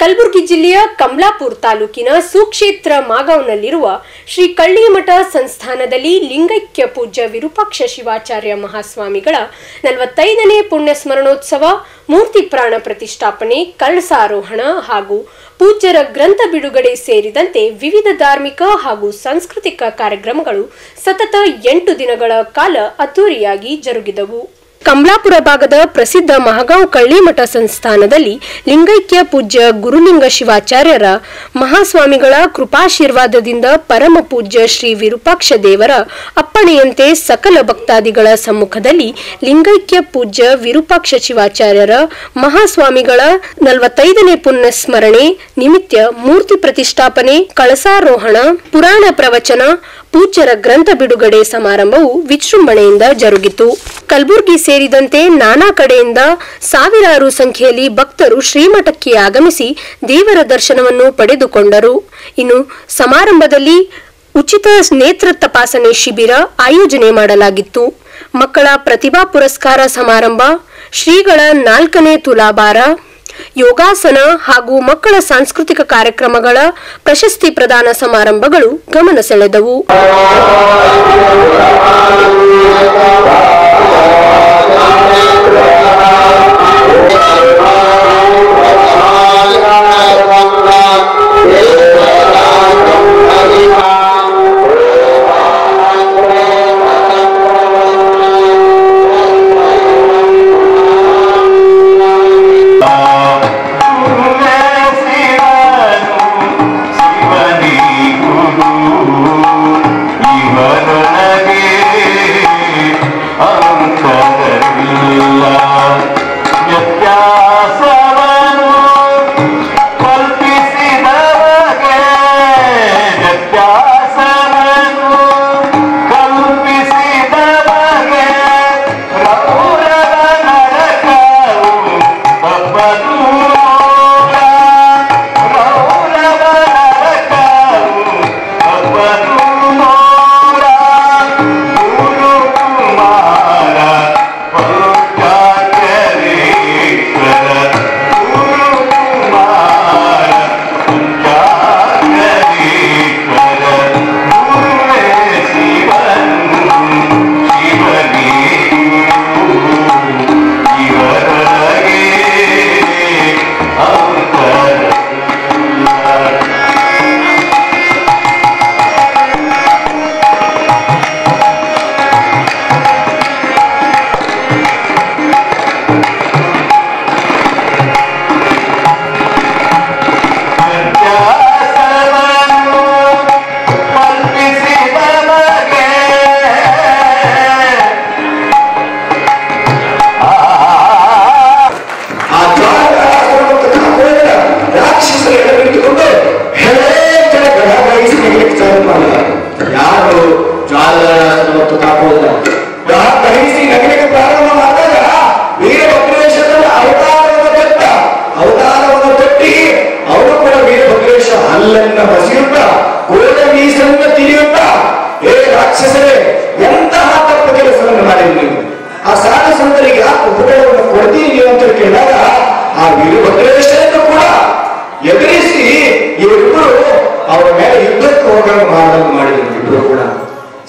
ಕಲಬುರಗಿ ಜಿಲ್ಲೆಯ ಕಮಲಾಪುರ ತಾಲೂಕಿನ ಸುಕ್ಷೇತ್ರ ಮಾಗಾವ್ನಲ್ಲಿರುವ ಶ್ರೀ ಕಳ್ಳಿಮಠ ಸಂಸ್ಥಾನದಲ್ಲಿ ಲಿಂಗೈಕ್ಯ ಪೂಜ್ಯ ವಿರೂಪಾಕ್ಷ ಶಿವಾಚಾರ್ಯ ಮಹಾಸ್ವಾಮಿಗಳ 45ನೇ ಪುಣ್ಯ ಸ್ಮರಣೋತ್ಸವ, ಮೂರ್ತಿ ಪ್ರಾಣ ಪ್ರತಿಷ್ಠಾಪನೆ, ಕಳಸಾರೋಹಣ ಹಾಗೂ ಪೂಜ್ಯರ ಗ್ರಂಥ ಬಿಡುಗಡೆ ಸೇರಿದಂತೆ ವಿವಿಧ ಧಾರ್ಮಿಕ ಹಾಗೂ ಸಾಂಸ್ಕೃತಿಕ ಕಾರ್ಯಕ್ರಮಗಳು ಸತತ 8 ದಿನಗಳ ಕಾಲ ಅದ್ದೂರಿಯಾಗಿ ಜರುಗಿದವು. ಕಮಲಾಪುರ ಭಾಗದ ಪ್ರಸಿದ್ಧ ಮಹಾಗಾಂವ್ ಕಳ್ಳಿಮಠ ಸಂಸ್ಥಾನದಲ್ಲಿ ಲಿಂಗೈಕ್ಯ ಪೂಜ್ಯ ಗುರುಲಿಂಗ ಶಿವಾಚಾರ್ಯರ ಮಹಾಸ್ವಾಮಿಗಳ ಕೃಪಾಶೀರ್ವಾದದಿಂದ ಪರಮ ಪೂಜ್ಯ ಶ್ರೀ ವಿರೂಪಾಕ್ಷ ದೇವರ ಅಪ್ಪಣೆಯಂತೆ ಸಕಲ ಭಕ್ತಾದಿಗಳ ಸಮ್ಮುಖದಲ್ಲಿ ಲಿಂಗೈಕ್ಯ ಪೂಜ್ಯ ವಿರೂಪಾಕ್ಷ ಶಿವಾಚಾರ್ಯರ ಮಹಾಸ್ವಾಮಿಗಳ 45ನೇ ಪುಣ್ಯ ಸ್ಮರಣೆ ನಿಮಿತ್ತ ಮೂರ್ತಿ ಪ್ರತಿಷ್ಠಾಪನೆ, ಕಳಸಾರೋಹಣ, ಪುರಾಣ ಪ್ರವಚನ, ಪೂಜ್ಯರ ಗ್ರಂಥ ಬಿಡುಗಡೆ ಸಮಾರಂಭವು ವಿಜೃಂಭಣೆಯಿಂದ ಜರುಗಿತು. ಕಲಬುರಗಿ ಸೇರಿದಂತೆ ನಾನಾ ಕಡೆಯಿಂದ ಸಾವಿರಾರು ಸಂಖ್ಯೆಯಲ್ಲಿ ಭಕ್ತರು ಶ್ರೀಮಠಕ್ಕೆ ಆಗಮಿಸಿ ದೇವರ ದರ್ಶನವನ್ನು ಪಡೆದುಕೊಂಡರು. ಇನ್ನು ಸಮಾರಂಭದಲ್ಲಿ ಉಚಿತ ನೇತ್ರ ತಪಾಸಣೆ ಶಿಬಿರ ಆಯೋಜನೆ ಮಾಡಲಾಗಿತ್ತು. ಮಕ್ಕಳ ಪ್ರತಿಭಾ ಪುರಸ್ಕಾರ ಸಮಾರಂಭ, ಶ್ರೀಗಳ 4ನೇ ತುಲಾಭಾರ, ಯೋಗಾಸನ ಹಾಗೂ ಮಕ್ಕಳ ಸಾಂಸ್ಕೃತಿಕ ಕಾರ್ಯಕ್ರಮಗಳ ಪ್ರಶಸ್ತಿ ಪ್ರದಾನ ಸಮಾರಂಭಗಳು ಗಮನ ಸೆಳೆದವು.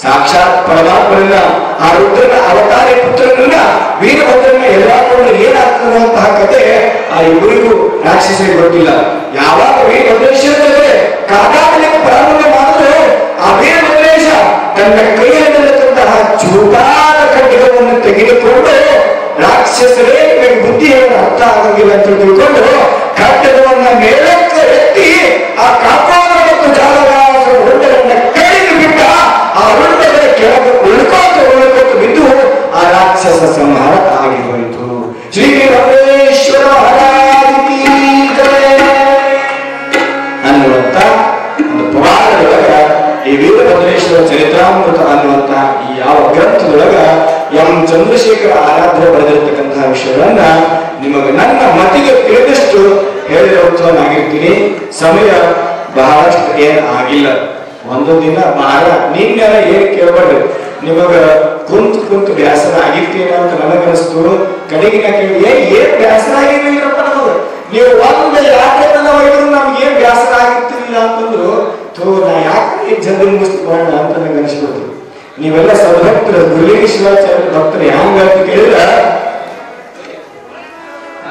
ಸಾಕ್ಷಾತ್ ಪರಮಾತ್ಮನ ಆ ರುದ್ರನ ಅವತಾರಿ ಪುತ್ರನನ್ನ ವೀರಭದ್ರನ ಎಲ್ಲಾದ್ರೂ ಏನಾಗ್ತದಂತಹ ಕತೆ ಆ ಇಬ್ಬರಿಗೂ ರಾಕ್ಷಸರಿಗೆ ಗೊತ್ತಿಲ್ಲ. ಯಾವಾಗ ವೀರಭದ್ರೇಶ್ವರದಲ್ಲಿ ಕಾದಾಡಲಿಕ್ಕೆ ಪ್ರಾರಂಭ ಮಾಡಿದ್ರೆ ಆ ವೀರಭದ್ರೇಶ ತನ್ನ ಕೈಯಲ್ಲಿರುವಂತಹ ಚೂಟಾದ ಖಡ್ಗವನ್ನು ತೆಗೆದುಕೊಂಡು ರಾಕ್ಷಸರೇ ನಿಮಗೆ ಬುದ್ಧಿ ಅರ್ಥ ಆಗಂಗಿಲ್ಲ ಅಂತ ತಿಳ್ಕೊಂಡು ಖಡ್ಗವನ್ನ ಮೇಲಕ್ಕೆ ಎತ್ತಿ ಆ ಕಾಪಾಡ ಮತ್ತು ಜಾಲರಾಜರ ಹೊಂಡವನ್ನ ಕಡಿದು ಬಿಟ್ಟ. ಆ ಹೊಂಡದ ಕೆಳಗೆ ಉಳ್ಕೋತು ಬಿದ್ದು ಆ ರಾಕ್ಷಸ ಸಂಹಾರ ಆಗಿ ಹೋಯಿತು. ಶ್ರೀ ವೀರಭದ್ರೇಶ್ವರ ಮಹಾರಾಜಿ ಅನ್ನುವಂತ ಒಂದು ಪುರಾಣದೊಳಗ ಈ ವೀರಭದ್ರೇಶ್ವರ ಚರಿತ್ರಾಮೃತ ಅನ್ನುವಂತ ಈ ಯಾವ ಗ್ರಂಥದೊಳಗ ಎಂ ಚಂದ್ರಶೇಖರ ಆರಾಧ್ಯ ಬರೆದಿರತಕ್ಕಂತಹ ವಿಷಯವನ್ನ ನಿಮಗೆ ನನ್ನ ಮತಿಗೆ ತಿಳಿದಷ್ಟು ಹೇಳಿರುತ್ತವನಾಗಿರ್ತೀನಿ. ಸಮಯ ಬಹಳಷ್ಟು ಏನ್ ಆಗಿಲ್ಲ, ಒಂದು ದಿನ ಬಹಳ ನಿನ್ನೆ ಏನ್ ಕೇಳ್ಬೇಡ್ರಿ, ನಿಮಗ ಕುಂತು ಬ್ಯಾಸರ ಆಗಿರ್ತೀನ ಅಂತ ನನಗನಿಸ್ತು. ಕಡೆಗಿನ ಕೇಳಿ ಏನ್ ಬ್ಯಾಸರ ಆಗಿದ್ದೀರಪ್ಪ ನಮಗ, ನೀವು ಒಂದು ಯಾಕೆ ತೆಗೆದು ಮುಗಿಸ್ಕೊಳ್ಳೋಣ ಅಂತ ನಂಗೆ ಅನಿಸ್ಬಿಡ್ತು. ನೀವೆಲ್ಲ ಸದ್ಭಕ್ತರು, ಗುರುಲಿಂಗ ಶಿವಾಚಾರ್ಯ ಭಕ್ತರು ಹ್ಯಾಂಗ ಅಂತ ಕೇಳಿದ್ರ,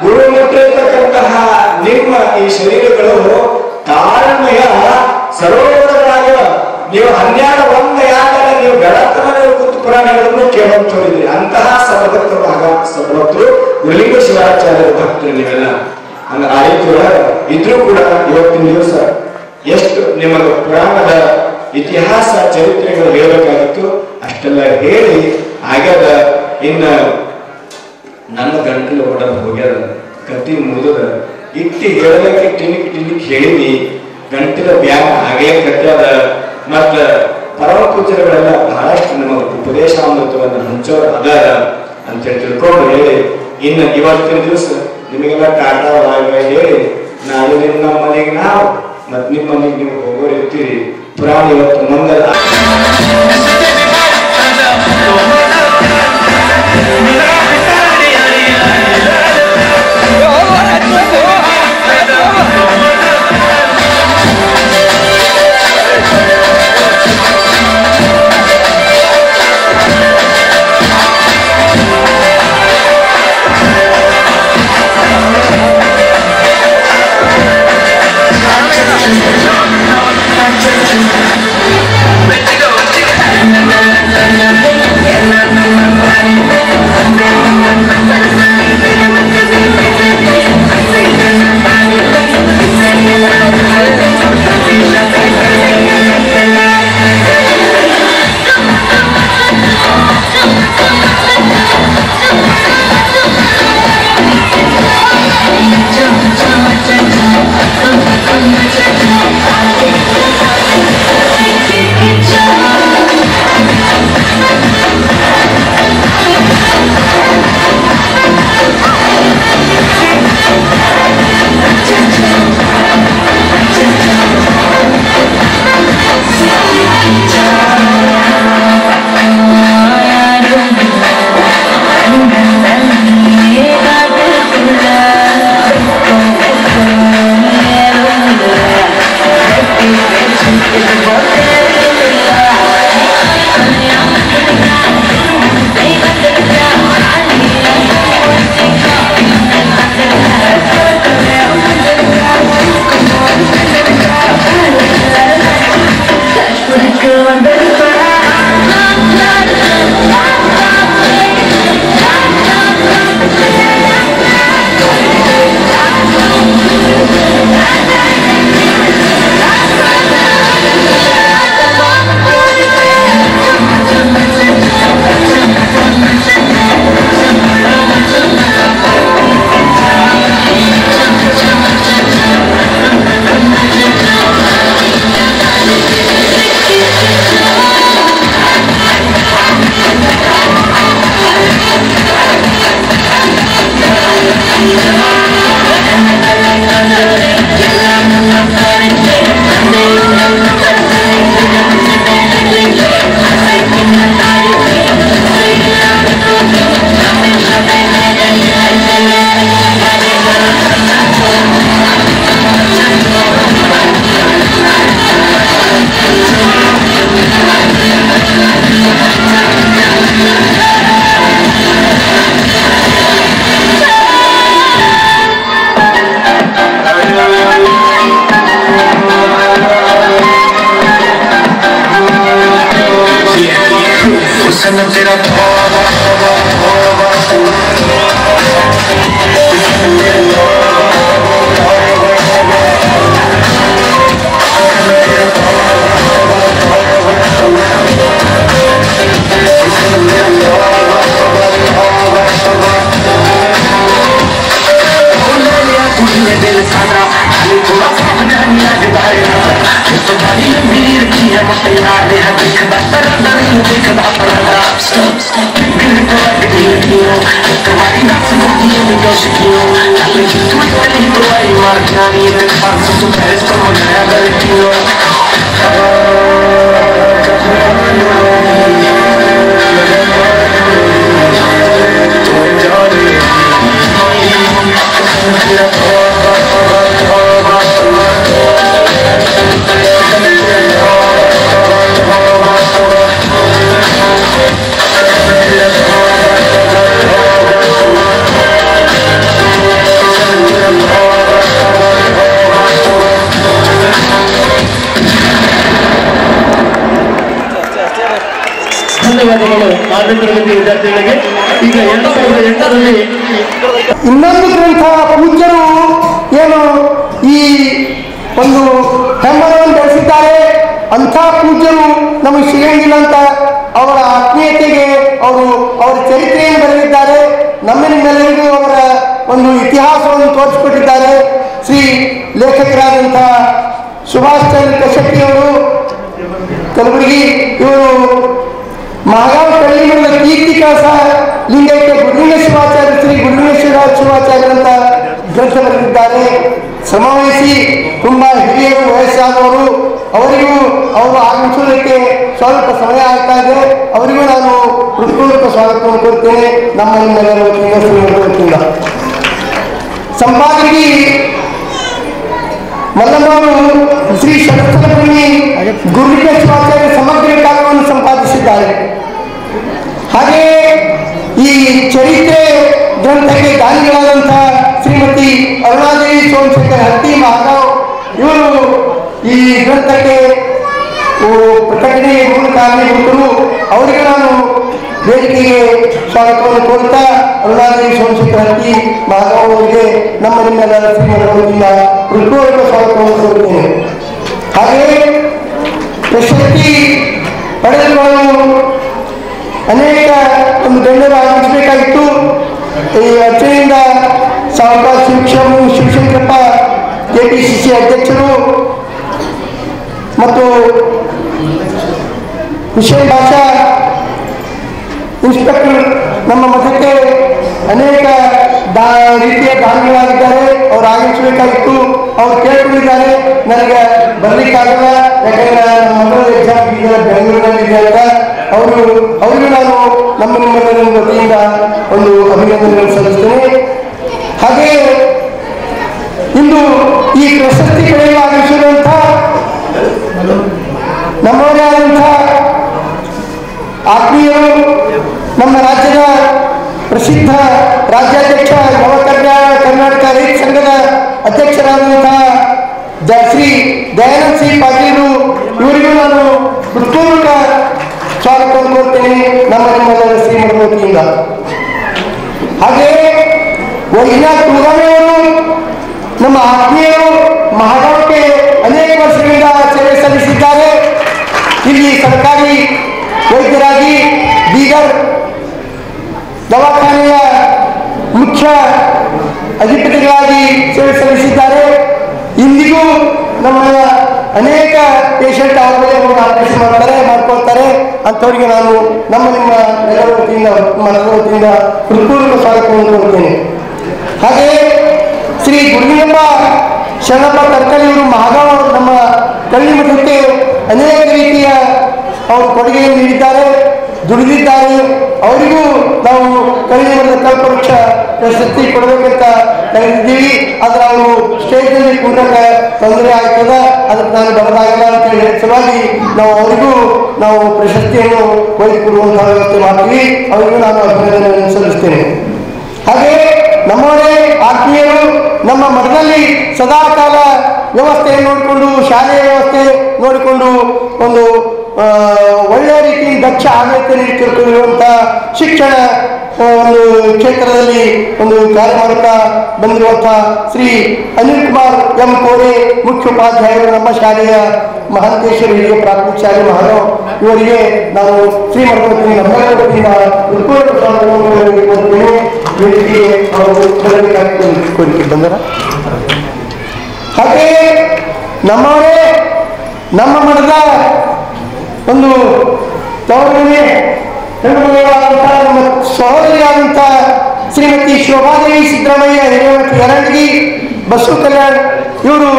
ಗುರು ಮುಟ್ಟಿರ್ತಕ್ಕಂತಹ ನಿಮ್ಮ ಈ ಶರೀರಗಳು ತಾಳ್ಮೆಯ ಸರೋವರಗಳಾಗಿವ. ನೀವು 12 ಯಾಕಂದ್ರೆ ನೀವು ಬೆಳತನ ಕೂತು ಪುರಾಣಗಳನ್ನು ಕೇಳುವಂತವರಿದ್ರಿ. ಅಂತಹ ಸದ್ಭಕ್ತರು ಸದ್ಭಕ್ತರು ಗುರುಲಿಂಗ ಶಿವಾಚಾರ್ಯರ ಭಕ್ತರು ನೀವೆಲ್ಲ. ಹಂಗ ಆ ರೀತಿ ಇದ್ರೂ ಕೂಡ ಇವತ್ತಿನ ದಿವಸ ಎಷ್ಟು ನಿಮಗೆ ಪುರಾಣದ ಇತಿಹಾಸ ಚರಿತ್ರೆಗಳು ಹೇಳಬೇಕಾಗಿತ್ತು ಅಷ್ಟೆಲ್ಲ ಹೇಳಿ ಆಗ್ಯದ. ಇನ್ನ ನನ್ನ ಗಂಟಲು ಒಡದ ಹೋಗ್ಯದ, ಕತ್ತಿ ಮುಗಿದ, ಇಟ್ಟಿ ಹೇಳಲಿಕ್ಕೆ ಟಿನಿಕ್ ಹೇಳಿನಿ, ಗಂಟಲ ಬ್ಯಾಗ ಹಾಗೇ ಕಟ್ಟದ. ಮತ್ತ ಪರಮ ಪೂಜೆಗಳೆಲ್ಲ ಬಹಳಷ್ಟು ನಮಗೆ ಉಪದೇಶಾಮೃತವನ್ನು ಹಂಚೋರು ಅದಾರ ಅಂತೇಳಿ ತಿಳ್ಕೊಂಡು ಹೇಳಿ, ಇನ್ನು ಇವತ್ತಿನ ದಿವಸ ನಿಮಗೆಲ್ಲ ಟಾಟಾ ಹೇಳಿ ನಾನು ನಮ್ಮ ಮನೆಗೆ ನಾವು ಮತ್ ನಿಮ್ಮ ಮನೆಗೆ ನೀವು ಹೋಗೋರು ಇರ್ತೀರಿ. ಪುರಾಣ ಇವತ್ತು ಮಂಗಲ 8ನೇ ತರಗತಿ ವಿದ್ಯಾರ್ಥಿಗಳಿಗೆ ಈಗ 2008ರಲ್ಲಿ ಇನ್ನೊಂದು ಗ್ರಂಥ ಪೂಜ್ಯರು ಏನು ಈ ಒಂದು ಹೆಮ್ಮರವನ್ನು ಬೆಳೆಸಿದ್ದಾರೆ. ಅಂಥ ಪೂಜ್ಯರು ನಮಗೆ ಸಿಗಂಗಿಲ್ಲ ಅಂತ ಅವರ ಆತ್ಮೀಯತೆಗೆ ಅವರ ಚರಿತ್ರೆಯನ್ನು ಬರೆದಿದ್ದಾರೆ. ನಮ್ಮೆಲ್ಲರಿಗೂ ಅವರ ಒಂದು ಇತಿಹಾಸವನ್ನು ತೋರಿಸಿಕೊಟ್ಟಿದ್ದಾರೆ. ಶ್ರೀ ಲೇಖಕರಾದಂಥ ಸುಭಾಷ್ ಚಂದ್ರ ಕಶೆಟ್ಟಿಯವರು ಕಲಬುರಗಿ, ಇವರು ಮಹಾಗಾಂವ್ ಕಳ್ಳಿಮಠದ ಕೀರ್ತಿ ಕಳಸ ಲಿಂಗೈಕ್ಯ ಗುರುಲಿಂಗ ಶಿವಾಚಾರ್ಯ ಶ್ರೀ ಗುರುಲಿಂಗೇಶ್ವರ ಶಿವಾಚಾರ್ಯ ಅಂತ ಗ್ರಂಥ ಬರೆದಿದ್ದಾರೆ. ಶ್ರಮವಹಿಸಿ ತುಂಬ ಹಿರಿಯರು, ವಯಸ್ಸಾದವರು, ಅವರಿಗೂ ಅವರು ಆಗಮಿಸುವುದಕ್ಕೆ ಸ್ವಲ್ಪ ಸಮಯ ಆಗ್ತಾ ಇದೆ. ಅವರಿಗೂ ನಾನು ಹೃತ್ಪೂರ್ವಕ ಸ್ವಾಗತವನ್ನು ಕೊಡ್ತೇನೆ ನಮ್ಮ ನಿಮ್ಮೆಲ್ಲರ ವತಿಯಿಂದ. ಸಂಪಾದಕಿ ಮಲ್ಲಮ್ಮವರು ಶ್ರೀ ಶರತ್ಸಲಪುರಿ ಗುರುಲಿಂಗ ಶಿವಾಚಾರ್ಯ ಸಮಗ್ರ ಕಾವ್ಯವನ್ನು ಸಂಪಾದಿಸಿದ್ದಾರೆ. ಹಾಗೆಯೇ ಈ ಚರಿತ್ರೆ ಗ್ರಂಥಕ್ಕೆ ದಾನಿಗಳಾದಂಥ ಶ್ರೀಮತಿ ಅರುಣಾದೇವಿ ಸೋಮಶೇಖರ್ ಹಟ್ಟಿ ಮಹಾಗಾಂವ್ ಇವರು ಈ ಗ್ರಂಥಕ್ಕೆ ಪ್ರಕಟಣೆ ಮೂಲ ಕಾರಣೀಭೂತರು. ಅವರಿಗೆ ನಾನು ವೇದಿಕೆಗೆ ಸ್ವಾಗತವನ್ನು ಕೋರುತ್ತಾ ಅರುಣಾದೇವಿ ಸೋಮಶೇಖರ್ ಹಟ್ಟಿ ಮಹಾಗಾಂವ್ ಅವರಿಗೆ ನಮ್ಮ ನಿಮ್ಮೆಲ್ಲರ ಶ್ರೀಮಠದಿಂದ ಹೃತ್ಪೂರ್ವಕ ಸ್ವಾಗತವನ್ನು ಕೋರುತ್ತೇನೆ. ಹಾಗೆಯೇ ಪ್ರಶಸ್ತಿ ಪಡೆದುಕೊಳ್ಳಲು ಅನೇಕ ಒಂದು ಗಣ್ಯರು ಆಗಮಿಸಬೇಕಾಗಿತ್ತು. ಈ ಅರ್ಚನೆಯಿಂದ ಸಾವಕಾಶ ಶಿವಶಂಕರಪ್ಪ KPCC ಅಧ್ಯಕ್ಷರು ಮತ್ತು ಹುಸೇನ್ ಬಾಷಾ ಇನ್ಸ್ಪೆಕ್ಟರ್ ನಮ್ಮ ಮಠಕ್ಕೆ ಅನೇಕ ರೀತಿಯ ದಾನಿಗಳಾಗಿದ್ದಾರೆ. ಅವರು ಆಗಮಿಸಬೇಕಾಗಿತ್ತು. ಅವ್ರು ಕೇಳ್ಕೊಂಡಿದ್ದಾರೆ, ನನಗೆ ಬರಲಿಕ್ಕಾಗಲ್ಲ, ಯಾಕಂದ್ರೆ ನಮ್ಮ ಮಕ್ಕಳು ಎಕ್ಸಾಮ್ ಇದ್ದಾರೆ ಬೆಂಗಳೂರಿನಲ್ಲಿದೆ ಅಂತ. ಅವರಿಗೂ ನಾನು ನಮ್ಮ ನಿಮ್ಮೆಲ್ಲರ ವತಿಯಿಂದ ಒಂದು ಅಭಿನಂದನೆಗಳನ್ನು ಸಲ್ಲಿಸ್ತೇನೆ. ಹಾಗೆಯೇ ಇಂದು ಈ ಪ್ರಶಸ್ತಿ ಪಡೆಯಲು ಆಗಮಿಸಿರುವಂಥ ನಮ್ಮವರೇ ಆದಂಥ ಆತ್ಮೀಯರು, ನಮ್ಮ ರಾಜ್ಯದ ಪ್ರಸಿದ್ಧ ರಾಜ್ಯಾಧ್ಯಕ್ಷ ಕರ್ನಾಟಕ ರೈತ ಸಂಘದ ಅಧ್ಯಕ್ಷರಾದಂತಹ ಶ್ರೀ ದಯಾನಂದ್ ಸಿ ಪಾಟೀಲು, ಇವರಿಗೂ ನಾನು ಹೃತ್ಪೂರ್ವಕ ಸ್ವಾಗತವನ್ನು ಕೋರ್ತೇನೆ ನಮ್ಮ ನಿಮ್ಮೆಲ್ಲರ ಶ್ರೀಮಠದ ವತಿಯಿಂದ. ಹಾಗೆಯೇ ವೈದ್ಯನಾಥ್ ತುಳಗಾಮಿಯವರು ನಮ್ಮ ಆತ್ಮೀಯರು, ಮಹಾಗಾಂವ್ಗೆ ಅನೇಕ ವರ್ಷಗಳಿಂದ ಸೇವೆ ಸಲ್ಲಿಸಿದ್ದಾರೆ. ಇಲ್ಲಿ ಸರ್ಕಾರಿ ವೈದ್ಯರಾಗಿ ಬೀದರ್ ದವಾಖಾನೆಯ ಮುಖ್ಯ ಅಧಿಪತಿಗಳಾಗಿ ಸೇವೆ ಸಲ್ಲಿಸಿದ್ದಾರೆ. ಇಂದಿಗೂ ನಮ್ಮ ಅನೇಕ ಪೇಷಂಟ್ ಅವರಿಗೆ ಆಪರೇಷನ್ ಮಾಡ್ಕೊಳ್ತಾರೆ. ಅಂಥವರಿಗೆ ನಾನು ನಮ್ಮ ಎಲ್ಲರ ವತಿಯಿಂದ ಮನದ ವತಿಯಿಂದ ಹೃತ್ಪೂರ್ವಕ ಸ್ವಾಗತವನ್ನು ಕೊಡ್ತೇನೆ. ಹಾಗೆಯೇ ಶ್ರೀ ಗುರುಲಿಂಗಪ್ಪ ಶರಣಪ್ಪ ತರ್ಕಲಿಯವರು ಮಹಾಗಾಂವ್ ನಮ್ಮ ಕಳ್ಳಿ ಮಠಕ್ಕೆ ಅನೇಕ ರೀತಿಯ ಅವರು ಕೊಡುಗೆಯನ್ನು ನೀಡಿದ್ದಾರೆ, ದುಡಿದಿದ್ದಾರೆ. ಅವರಿಗೂ ನಾವು ಕಳ್ಳಿ ಮಠದ ಕಲ್ಪವೃಕ್ಷ ಪ್ರಶಸ್ತಿ ಕೊಡಬೇಕಂತ ಕರೆದಿದ್ದೀವಿ. ಆದರೆ ಅವರು ಸ್ಟೇಜ್ನಲ್ಲಿ ಕೂಡಕ್ಕೆ ತೊಂದರೆ ಆಗ್ತದ, ಅದಕ್ಕೆ ನಾನು ಬರೋದಾಗಲ್ಲ ಅಂತೇಳಿ ಸಲುವಾಗಿ ನಾವು ಅವರಿಗೂ ನಾವು ಪ್ರಶಸ್ತಿಯನ್ನು ಒಯ್ದುಕೊಡುವಂತಹ ವ್ಯವಸ್ಥೆ ಮಾಡ್ತೀವಿ. ಅವರಿಗೂ ನಾನು ಅಭಿನಂದನೆಯನ್ನು ಸಲ್ಲಿಸ್ತೇನೆ. ಹಾಗೆಯೇ ನಮ್ಮವರೇ ಆತ್ಮೀಯರು ನಮ್ಮ ಮಠದಲ್ಲಿ ಸದಾ ಕಾಲ ವ್ಯವಸ್ಥೆಯನ್ನು ನೋಡಿಕೊಂಡು, ಶಾಲೆಯ ವ್ಯವಸ್ಥೆ ನೋಡಿಕೊಂಡು ಒಂದು ಒಳ್ಳೆಯ ರೀತಿ ದಕ್ಷ ಆಡಳಿತ ನೀಡುತ್ತಿರುವಂಥ ಶಿಕ್ಷಣ ಒಂದು ಕ್ಷೇತ್ರದಲ್ಲಿ ಒಂದು ಕಾರ್ಯ ಮಾಡುತ್ತಾ ಬಂದಿರುವಂಥ ಶ್ರೀ ಅನಿಲ್ ಕುಮಾರ್ ಎಂ ಕೋರೆ ಮುಖ್ಯೋಪಾಧ್ಯಾಯರು ನಮ್ಮ ಶಾಲೆಯ ಮಹಾಂತೇಶ್ವರ ಹಿರಿಯ ಪ್ರಾಥಮಿಕ ಶಾಲೆ ಮಹಾಗಾಂವ್ ಇವರಿಗೆ ನಾನು ಶ್ರೀಮಠದ ವತಿಯಿಂದ ನಮ್ಮೆಲ್ಲರ ವತಿಯಿಂದ ಹೃತ್ಪೂರ್ವಕ ಸ್ವಾಗತವನ್ನು ಕೋರುತ್ತೇನೆ. ವೇದಿಕೆಗೆ ಅವರು ಕೋರಿಕೆ ಬಂದರ. ಹಾಗೆಯೇ ನಮ್ಮವರೇ ನಮ್ಮ ಮಠದ ಒಂದು ತವರುಮನೆ ಹೆಣ್ಣುಮನೆಯಾದಂಥ ನಮ್ಮ ಸಹೋದರಿಯಾದಂಥ ಶ್ರೀಮತಿ ಶೋಭಾದೇವಿ ಸಿದ್ದರಾಮಯ್ಯ ಹಿರೇಮಠ ಯರಂಡಗಿ ಬಸವ ಕಲ್ಯಾಣ್ ಇವರು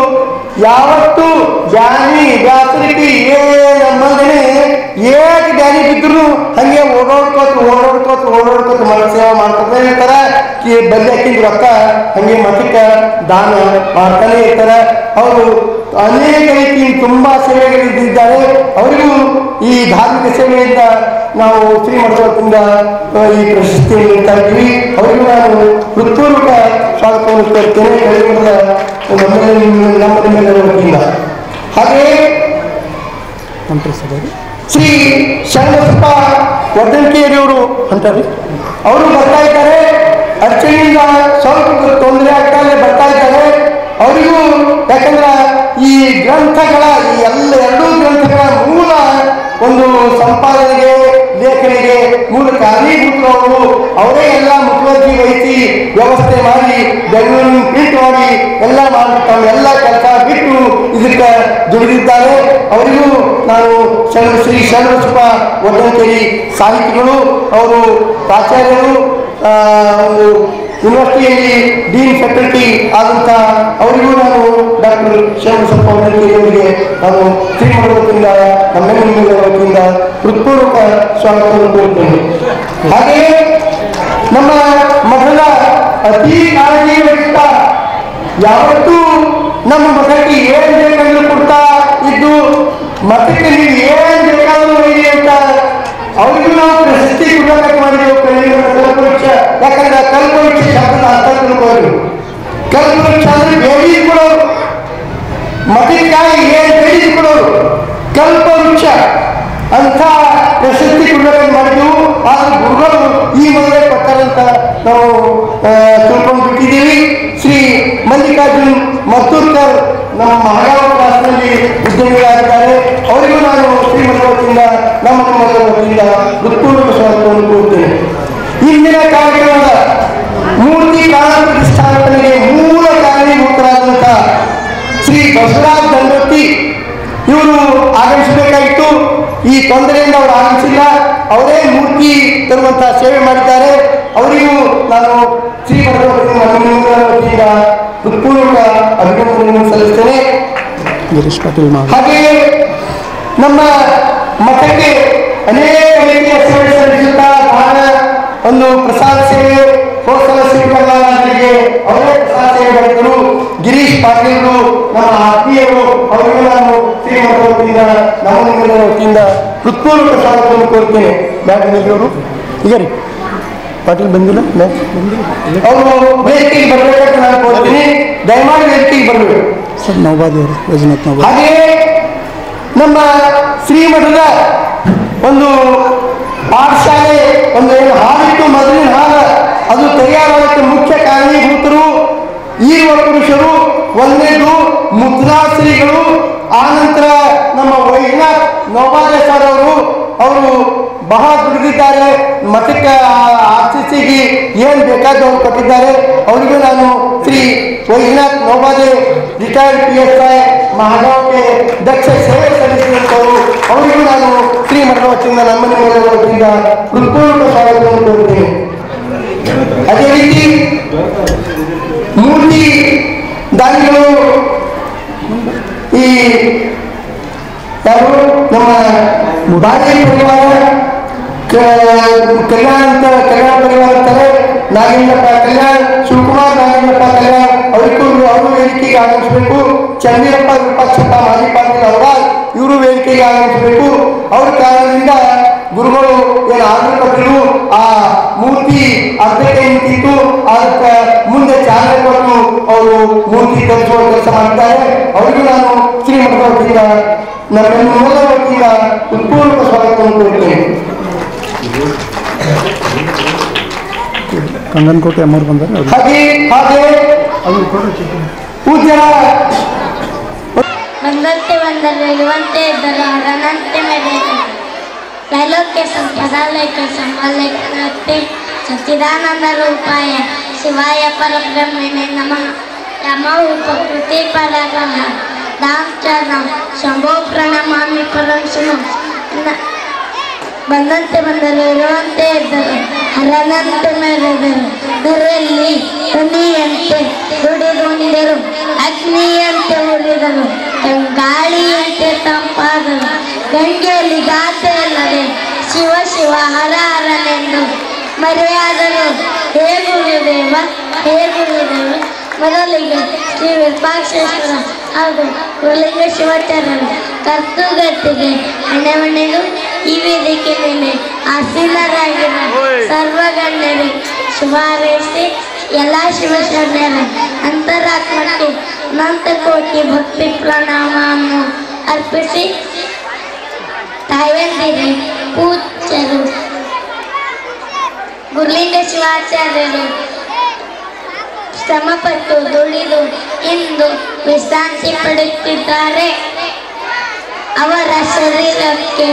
ಯಾವತ್ತೂ ಜ್ಞಾನಿ ವ್ಯಾಸರಿಟಿ ನಮ್ಮಂದನೆ ಏಟ್ ಜ್ಞಾನಿ ಬಿದ್ರು ಹಂಗೆ ಓಡಾಡ್ಕೋತ ಮನ ಸೇವೆ ಮಾಡ್ಕೊತಾನೆ ಇರ್ತಾರ. ಬಲ್ಲಿ ಹಾಕಿದ ರೊಕ್ಕ ಹಂಗೆ ಮಠಕ್ಕೆ ದಾನ ಮಾಡ್ತಾನೆ ಇರ್ತಾರೆ. ಅವರು ಅನೇಕ ರೀತಿ ತುಂಬಾ ಸೇವೆಗಳಿದ್ದಾರೆ. ಅವರಿಗೂ ಈ ಧಾರ್ಮಿಕ ಸೇವೆಯಿಂದ ನಾವು ಶ್ರೀಮಠದಿಂದ ಈ ಪ್ರಶಸ್ತಿಯನ್ನು ನೀಡ್ತಾ ಇದ್ದೀವಿ. ಅವರಿಗೂ ನಾನು ಹೃತ್ಪೂರ್ವಕ ಸ್ವಾಗತವನ್ನು ಕೋರ್ತೇನೆ ಕಳಿಮಠದ ನಮ್ಮ ನಿಮ್ಮೆಲ್ಲರ ವತಿಯಿಂದ. ಹಾಗೆಯೇ ಶ್ರೀ ಶರಣಬಸಪ್ಪ ವರ್ಧನ್ಕೇರಿಯವರು ಅಂತಾರೆ, ಅವರು ಬರ್ತಾ ಇದ್ದಾರೆ. ಅರ್ಚನೆಯಿಂದ ಸ್ವಲ್ಪ ತೊಂದರೆ ಆಗ್ತಾ ಬರ್ತಾ ಇದ್ದಾರೆ. ಅವರಿಗೂ ಯಾಕಂದ್ರೆ ಈ ಗ್ರಂಥಗಳ ಎರಡೂ ಗ್ರಂಥಗಳ ಮೂಲ ಒಂದು ಸಂಪಾದನೆಗೆ ಲೇಖನಿಗೆ ಮೂಲ ಕಾರಣೀಭೂತರವರು ಅವರೇ ಎಲ್ಲ ಮುತುವರ್ಜಿ ವಹಿಸಿ ವ್ಯವಸ್ಥೆ ಮಾಡಿ ಬೆಂಗಳೂರಿನ ಪ್ರಿಂಟ್ ಮಾಡಿ ಎಲ್ಲ ಮಾಡಿ ಎಲ್ಲ ಕೆಲಸ ಬಿಟ್ಟು ಇದಕ್ಕೆ ದುಡಿದಿದ್ದಾರೆ. ಅವರಿಗೂ ನಾನು ಶ್ರೀ ಶರಣಬಸಪ್ಪ ವರ್ಧನ್ಕೇರಿ ಸಾಹಿತಿಗಳು, ಅವರು ಪ್ರಾಚಾರ್ಯರು, ಒಂದು ಯೂನಿವರ್ಸಿಟಿಯಲ್ಲಿ ಡೀನ್ ಫ್ಯಾಕಲ್ಟಿ ಆದಂಥ ಅವರಿಗೂ ನಾನು ಡಾಕ್ಟರ್ ಶರಣಬಸಪ್ಪ ವರ್ಧನ್ಕೇರಿ ಅವರಿಗೆ ನಾನು ಶ್ರೀಮಠದ ವತಿಯಿಂದ ನಮ್ಮೆಲ್ಲರ ವತಿಯಿಂದ ಹೃತ್ಪೂರ್ವಕ ಸ್ವಾಗತವನ್ನು ಕೋರುತ್ತೇನೆ. ಹಾಗೆಯೇ ನಮ್ಮ ಮಠದ ಅತಿ ಕಾಳಜಿ ವಹಿಸ್ತಾ ಯಾವತ್ತೂ ನಮ್ಮ ಮಠಕ್ಕೆ ಏನು ಬೇಕಂದ್ರೂ ಕೊಡ್ತಾ ಇದ್ದು, ಮಠಕ್ಕೆ ನೀವು ಏನು ಬೇಕಾದ್ರೂ ಒಯ್ಯಿ ಅಂತ ಅವರಿಗೂ ನಾವು ಪ್ರಶಸ್ತಿ ಕೊಡಬೇಕು ಮಾಡಿದೆವು. ಕಲ್ಪವೃಕ್ಷ, ಯಾಕಂದ್ರೆ ಕಲ್ಪವೃಕ್ಷ ಶಬ್ದದ ಅರ್ಥ ತಿಳ್ಕೊಳ್ಳಿ. ಕಲ್ಪವೃಕ್ಷ ಅಂದ್ರೆ ಬೇಡಿ ಕೊಡೋರು, ಮಠಕ್ಕಾಗಿ ಏನು ಬೇಡಿ ಕೊಡೋರು ಕಲ್ಪವೃಕ್ಷ ಅಂತ ಪ್ರಶಸ್ತಿ ಕೊಡಬೇಕು ಮಾಡಿದೆವು. ಆದ್ರೆ ಗುರುಗಳು ಈ ಮೊದಲೇ ಕೊಟ್ಟಾರಂತ ನಾವು ತಿಳ್ಕೊಂಡು ಬಿಟ್ಟಿದ್ದೀವಿ. ಶ್ರೀ ಮಲ್ಲಿಕಾರ್ಜುನ್ ಮತ್ತೂರ್ಕರ್ ನಮ್ಮ ಮಹಾಗಾವ ಕ್ಲಾಸ್ನಲ್ಲಿ ಉದ್ಯಮಿಗಳಾಗಿದ್ದಾರೆ. ಅವರಿಗೂ ನಾನು ಶ್ರೀಮಠದ ವತಿಯಿಂದ ನಮ್ಮ ವತಿಯಿಂದ ಹೃತ್ಪೂರ್ವಕ ಸ್ವಾಗತವನ್ನು ಕೋರುತ್ತೇನೆ. ಇಂದಿನ ಕಾರ್ಯಕ್ರಮದ ಮೂರ್ತಿ ಪ್ರಾಣ ಪ್ರತಿಷ್ಠಾಪನೆಗೆ ಮೂಲ ಕಾರಣೀಭೂತರಾದಂಥ ಶ್ರೀ ಬಸವರಾಜ ದಂಡೋತಿ ಇವರು ಆಗಮಿಸಬೇಕಾಗಿತ್ತು. ಈ ತೊಂದರೆಯಿಂದ ಅವರು ಆಗಮಿಸಿಲ್ಲ. ಅವರೇ ಮೂರ್ತಿ ತರುವಂಥ ಸೇವೆ ಮಾಡಿದ್ದಾರೆ. ಅವರಿಗೂ ನಾನು ಶ್ರೀಮಠದ ವತಿಯಿಂದ ಹೃತ್ಪೂರ್ವಕ ಅಭಿನಂದನೆಯನ್ನು ಸಲ್ಲಿಸ್ತೇನೆ. ಹಾಗೆಯೇ ನಮ್ಮ ಮಠಕ್ಕೆ ಅನೇಕ ರೀತಿಯ ಸೇವೆ ಸಲ್ಲಿಸುತ್ತಾ ಒಂದು ಪ್ರಸಾದ ಸೇವೆ ಹೋಸಲ ಶ್ರೀಕರಣರಿಗೆ ಅವರೇ ಪ್ರಸಾದ ಸೇವೆ ಮಾಡಿದರು. ಗಿರೀಶ್ ಪಾಟೀಲರು ನಮ್ಮ ಆತ್ಮೀಯರು, ಅವರಿಗೂ ನಾನು ಶ್ರೀಮಠದ ವತಿಯಿಂದ ನಮ್ಮಗಳ ವತಿಯಿಂದ ಹೃತ್ಪೂರ್ವಕ ಸ್ವಾಗತವನ್ನು ಕೋರುತ್ತೇನೆ. ಬ್ಯಾಟಿನವರು ಈಗ ರೀ ಪಾಟೀಲ್ ಬಂದಿಲ್ಲ, ಅವರು ವೇದಿಕೆಗೆ ಬರಬೇಕಂತ ನಾನು ಕೋರ್ತೀನಿ. ದಯಮಾಡಿ ವೇದಿಕೆಗೆ ಬರಬೇಕು ಸರ್. ನವಬಾದಿಯವರು ವೈಜನಾಥ್ ನವಬಾದಿ. ಹಾಗೆಯೇ ನಮ್ಮ ಶ್ರೀಮಠದ ಒಂದು ಪಾಠಶಾಲೆ ಒಂದು ಏನು ಹಾಲಿಟ್ಟು ಮೊದಲಿನ ಹಾಲ ಅದು ತಯಾರಾಗಕ್ಕೆ ಮುಖ್ಯ ಕಾರಣೀಭೂತರು ಈರುವ ಪುರುಷರು. ಒಂದನೇದು ಮುದ್ರಾಶ್ರೀಗಳು, ಆನಂತರ ನಮ್ಮ ವೈಜನಾಥ್ ನವಬಾದೆ ಸರ್ ಅವರು ಬಹಳ ದುಡಿದಿದ್ದಾರೆ. ಮಠಕ್ಕೆ ಆರ್ಸಿಸಿಗೆ ಏನು ಬೇಕಾದವರು ಕೊಟ್ಟಿದ್ದಾರೆ. ಅವರಿಗೂ ನಾನು ಶ್ರೀ ವೈಜನಾಥ್ ನವಬಾದೆ ರಿಟೈರ್ಡ್ PSI ಮಹಾಗಾವಕ್ಕೆ ದಕ್ಷ ಸೇವೆ ಸಲ್ಲಿಸಿದಂಥವರು, ಅವರಿಗೂ ನಾನು ಶ್ರೀಮಠದ ವತಿಯಿಂದ ನಮ್ಮನೆಯ ವತಿಯಿಂದ ಹೃತ್ಪೂರ್ವಕ ಸ್ವಾಗತವನ್ನು ಕೋರುತ್ತೇನೆ. ಅದೇ ರೀತಿ ಮೂರ್ತಿ ದಾನಿಗಳು ಈ ಯಾರು ನಮ್ಮ ಬಾಜಿ ಪರಿವಾರ ಕಲ್ಯಾಣ ಪರಿವಾರ ಅಂತಾರೆ. ನಾಗೇಂದ್ರಪ್ಪ ಕಲ್ಯಾಣ್, ಶಿವಕುಮಾರ್ ನಾಗೇಂದ್ರಪ್ಪ ಕಲ್ಯಾಣ್ ಅವರಿಗೂ ಅವರು ವೇದಿಕೆಗೆ ಆಗಮಿಸಬೇಕು. ಚಂದ್ರಪ್ಪ ವಿಪಕ್ಷಪ್ಪ ಮಾಜಿ ಪಾಟೀಲ್ ಅವರ ಇವರು ವೇದಿಕೆಗೆ ಆಗಮಿಸಬೇಕು. ಅವ್ರ ಕಾರಣದಿಂದ ಗುರುಗಳು ಏನು ಆರ್ಡರ್ ಕೊಟ್ಟರು, ಆ ಮೂರ್ತಿ ಅರ್ಧಕ್ಕೆ ನಿಂತಿತ್ತು. ಅದಕ್ಕೆ ಮುಂದೆ ಚಾಲನೆ ಕೊಟ್ಟು ಅವರು ಮೂರ್ತಿ ತರಿಸುವ ಕೆಲಸ ಮಾಡಿದ್ದಾರೆ. ಅವರಿಗೂ ನಾನು ಶ್ರೀಮಠದ ವತಿಯಿಂದ ನಮ್ಮೆಲ್ಲರ ವತಿಯಿಂದ ಹೃತ್ಪೂರ್ವಕ ಸ್ವಾಗತವನ್ನು ಕೋರುತ್ತೇನೆ. ಕಂಗನಕೋಟೆ ಅಮ್ಮರು ಬಂದರೆ ಹಾಗೆ ಪೂಜ್ಯರ ಬಂದಂತೆ ಬಂದಲ್ಲಿರುವಂತೆ ಇದ್ದರು, ಹರನಂತೆ ಮೆರೆದರು. ಲೈಲೋಕ್ಯ ಸಂಪದಾಲಯಕ್ಕೆ ಸಂಬಲಕ್ಕೆ ಸಚ್ಚಿದಾನಂದ ರೂಪಾಯ ಶಿವಾಯ ಪರಬ್ರಹ್ಮಣೆ ನಮಃ. ಯಮೌ ಪ್ರಕೃತಿ ಪರಗಃ ದಾಂಚರ್ಣಂ ಶಂಭೋ ಪ್ರಣಮಾಮಿ ಪರಶುನು. ಬಂದಂತೆ ಬಂದರು, ಇರುವಂತೆ ಇದ್ದರು, ಹರನಂತೆ ಮೆರೆದರು. ಧರೆಯಲ್ಲಿ ಧ್ವನಿಯಂತೆ ದುಡಿದುಂಡರು, ಅಗ್ನಿಯಂತೆ ಉರಿದರು, ಗಾಳಿಯಂತೆ ತಂಪಾದರು. ಗಂಗೆಯಲ್ಲಿ ಗಾತೆ ಇಲ್ಲದೆ ಶಿವ ಶಿವ ಹರ ಹರನೆಂದು ಮರೆಯಾದರು. ಹೇ ಗುರುದೇವ, ಹೇ ಗುರುದೇವ. ಮೊದಲಿಗೆ ಶ್ರೀ ವಿರೂಪಾಕ್ಷೇಶ್ವರ ಹಾಗೂ ಗುರುಲಿಂಗ ಶಿವಾಚಾರ್ಯರು ಕರ್ತುಗತ್ತಿಗೆ ಹಣೆಮಣೆದು ಈ ವೇದಿಕೆಯಲ್ಲಿ ಆಸೀನರಾಗಿರುವ ಸರ್ವಗಣ್ಯರಿಗೆ ಶುಭ ಹಾರೈಸಿ ಎಲ್ಲ ಶಿವಶರಣರ ಅಂತರಾತ್ಮಕ್ಕೆ ಅನಂತ ಕೋಟಿ ಭಕ್ತಿ ಪ್ರಣಾಮವನ್ನು ಅರ್ಪಿಸಿ ತಾಯಂದಿರಿ, ಪೂಜ್ಯರು, ಗುರುಲಿಂಗ ಶಿವಾಚಾರ್ಯರು ಶ್ರಮಪಟ್ಟು ದುಡಿದು ಇಂದು ವಿಶ್ರಾಂತಿ ಪಡೆಯುತ್ತಿದ್ದಾರೆ. ಅವರ ಶರೀರಕ್ಕೆ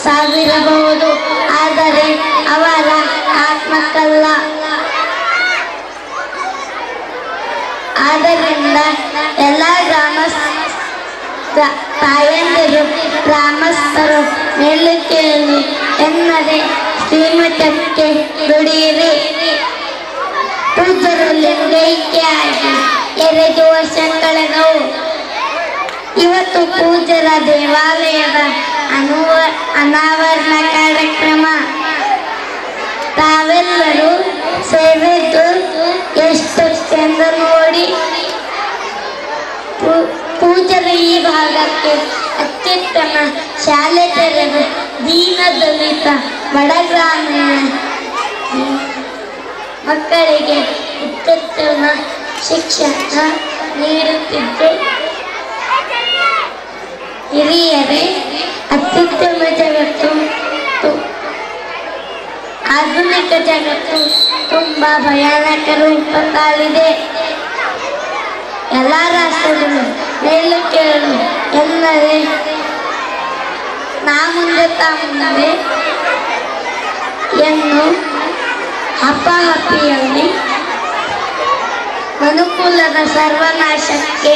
ಸಾವಿರಬಹುದು, ಆದರೆ ಅವರ ಆತ್ಮಕ್ಕಲ್ಲ. ಆದ್ದರಿಂದ ಎಲ್ಲ ತಾಯಂದಿರು ಗ್ರಾಮಸ್ಥರು ಮೇಲುಕೇಳು ಎನ್ನದೆ ಶ್ರೀಮಠಕ್ಕೆ ದುಡಿಯಿರಿ. ಪೂಜರು ಲಿಂಗೈಕ್ಯಾಗಿ 2 ವರ್ಷ ಕಳೆದವು. ಇವತ್ತು ಪೂಜರ ದೇವಾಲಯದ ಅನಾವರಣ ಕಾರ್ಯಕ್ರಮ. ತಾವೆಲ್ಲರೂ ಸೇರಿದ್ದು ಎಷ್ಟು ಚೆಂದ ನೋಡಿ. ಪೂಜರ ಈ ಭಾಗಕ್ಕೆ ಅತ್ಯುತ್ತಮ ಶಾಲೆ ತೆರೆದು ದೀನ ದಲಿತ ಬಡ ಗ್ರಾಮೀಣ ಮಕ್ಕಳಿಗೆ ಅತ್ಯುತ್ತಮ ಶಿಕ್ಷಣ ನೀಡುತ್ತಿದ್ದು, ಹಿರಿಯರೇ ಅತ್ಯುತ್ತಮ ಜಗತ್ತು, ಆಧುನಿಕ ಜಗತ್ತು ತುಂಬಾ ಭಯಾನಕ ರೂಪ ತಾಳಿದೆ. ಎಲ್ಲ ರಾಷ್ಟ್ರಗಳು ಮೇಲು ಕೇಳು ಎನ್ನದೆ ನಾ ಮುಂದೆ ತಾ ಮುಂದೆ ಎನ್ನು ಹಪ್ಪಹಪ್ಪಿಯಲ್ಲಿ ಮನುಕುಲದ ಸರ್ವನಾಶಕ್ಕೆ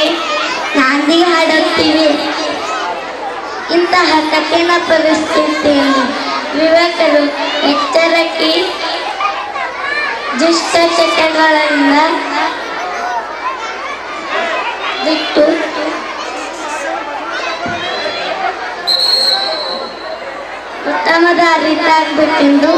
ನಾಂದಿ ಹಾಡುತ್ತಿವೆ. ಇಂತಹ ಕಠಿಣ ಪರಿಸ್ಥಿತಿಯಲ್ಲಿ ವಿವೇಕರು ಎಚ್ಚರಿಕೆ ದುಷ್ಟ ಚಟಗಳಿಂದ ಬಿಟ್ಟು ಉತ್ತಮ ದಾರಿ ತಾಗಬೇಕೆಂದು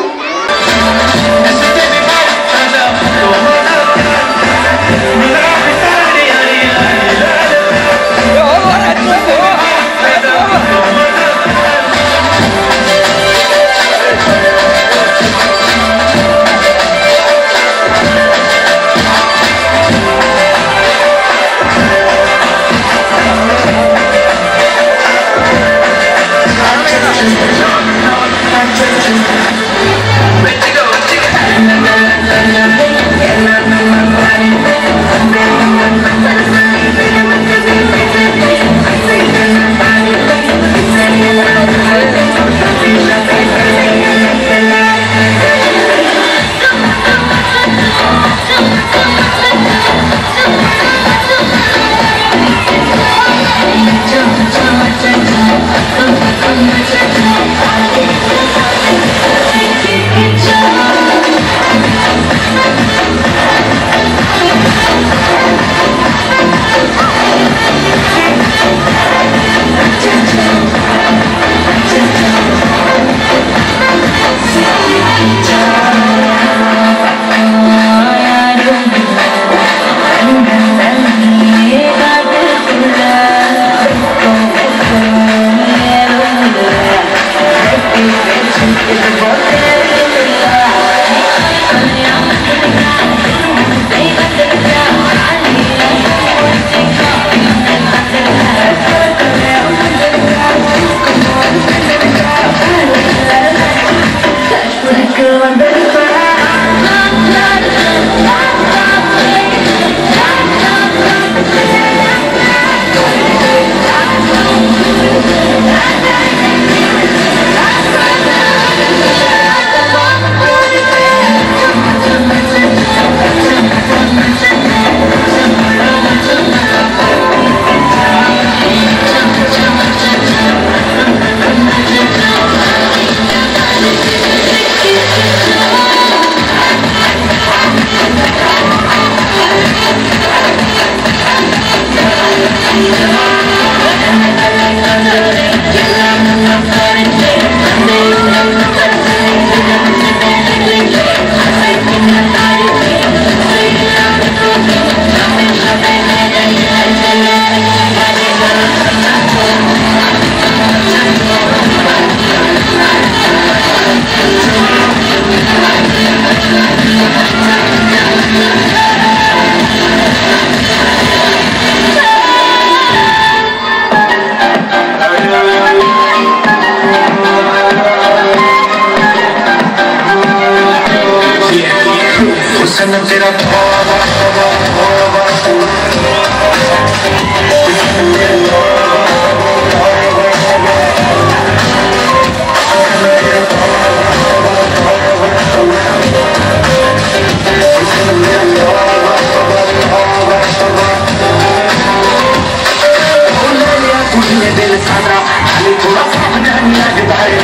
मुझे दिल सादा खाली थोड़ा सावधानी लगता है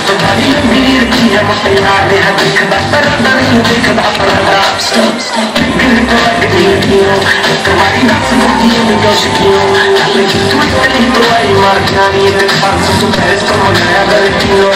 तो बड़ी भीड़ की है मुझे याद है देखदा परदा नहीं देखदा परदा दिल को लगती है क्यों तुम्हारी नाच मुझे में जोश क्यों अरे तू इतनी तो आई मार जानी है पास तो पैस को मनाया गलतियों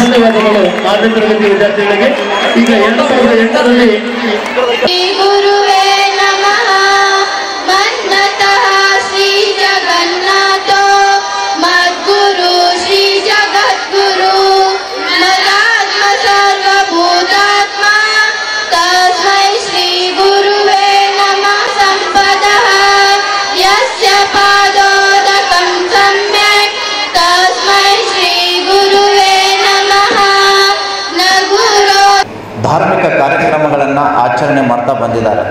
ಧನ್ಯವಾದಗಳು. 6ನೇ ತರಗತಿ ವಿದ್ಯಾರ್ಥಿಗಳಿಗೆ ಈಗ 2008ರಲ್ಲಿ ಗುರುವೇ ನಮಃ ಮನ್ನತಃ ಶ್ರೀ ಜಗನ್ನಾಥೋ ಮದ್ಗುರು ಶ್ರೀ ಜಗದ್ಗುರು ಮದಾತ್ಮ ಸರ್ವಭೂತಾತ್ಮ ತಸ್ಮೈ ಶ್ರೀ ಗುರುವೇ ನಮಃ ಸಂಪದಃ ಯಸ್ಯ ಪಾದೋದಕಂ ಸಮ್ಯಕ್ ತಸ್ಮೈ ಶ್ರೀ ಗುರುವೇ ನಮಃ ನ ಗುರು ಧಾರ್ಮಿಕ ಕಾರ್ಯಕ್ರಮಗಳನ್ನು ಆಚರಣೆ ಮಾಡ್ತಾ ಬಂದಿದ್ದಾರೆ.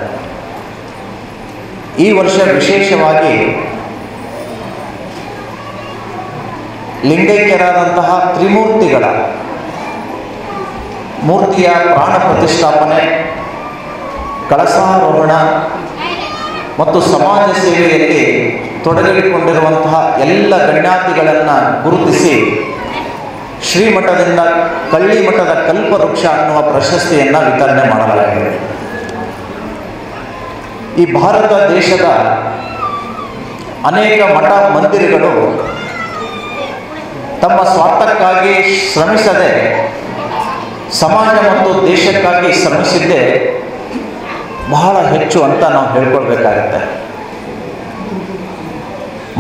ಈ ವರ್ಷ ವಿಶೇಷವಾಗಿ ಲಿಂಗೈಕ್ಯರಾದಂತಹ ತ್ರಿಮೂರ್ತಿಗಳ ಮೂರ್ತಿಯ ಪ್ರಾಣ ಪ್ರತಿಷ್ಠಾಪನೆ, ಕಳಸಾರೋಹಣ ಮತ್ತು ಸಮಾಜ ಸೇವೆಯಲ್ಲಿ ತೊಡಗಿಕೊಂಡಿರುವಂತಹ ಎಲ್ಲ ಗಣ್ಯಾತಿಗಳನ್ನು ಗುರುತಿಸಿ ಶ್ರೀಮಠದಿಂದ ಕಳ್ಳಿಮಠದ ಕಲ್ಪವೃಕ್ಷ ಅನ್ನುವ ಪ್ರಶಸ್ತಿಯನ್ನು ವಿತರಣೆ ಮಾಡಲಾಗಿದೆ. ಈ ಭಾರತ ದೇಶದ ಅನೇಕ ಮಠ ಮಂದಿರಗಳು ತಮ್ಮ ಸ್ವಾರ್ಥಕ್ಕಾಗಿ ಶ್ರಮಿಸದೆ ಸಮಾಜ ಮತ್ತು ದೇಶಕ್ಕಾಗಿ ಶ್ರಮಿಸಿದ್ದೇ ಬಹಳ ಹೆಚ್ಚು ಅಂತ ನಾವು ಹೇಳ್ಕೊಳ್ಬೇಕಾಗತ್ತೆ.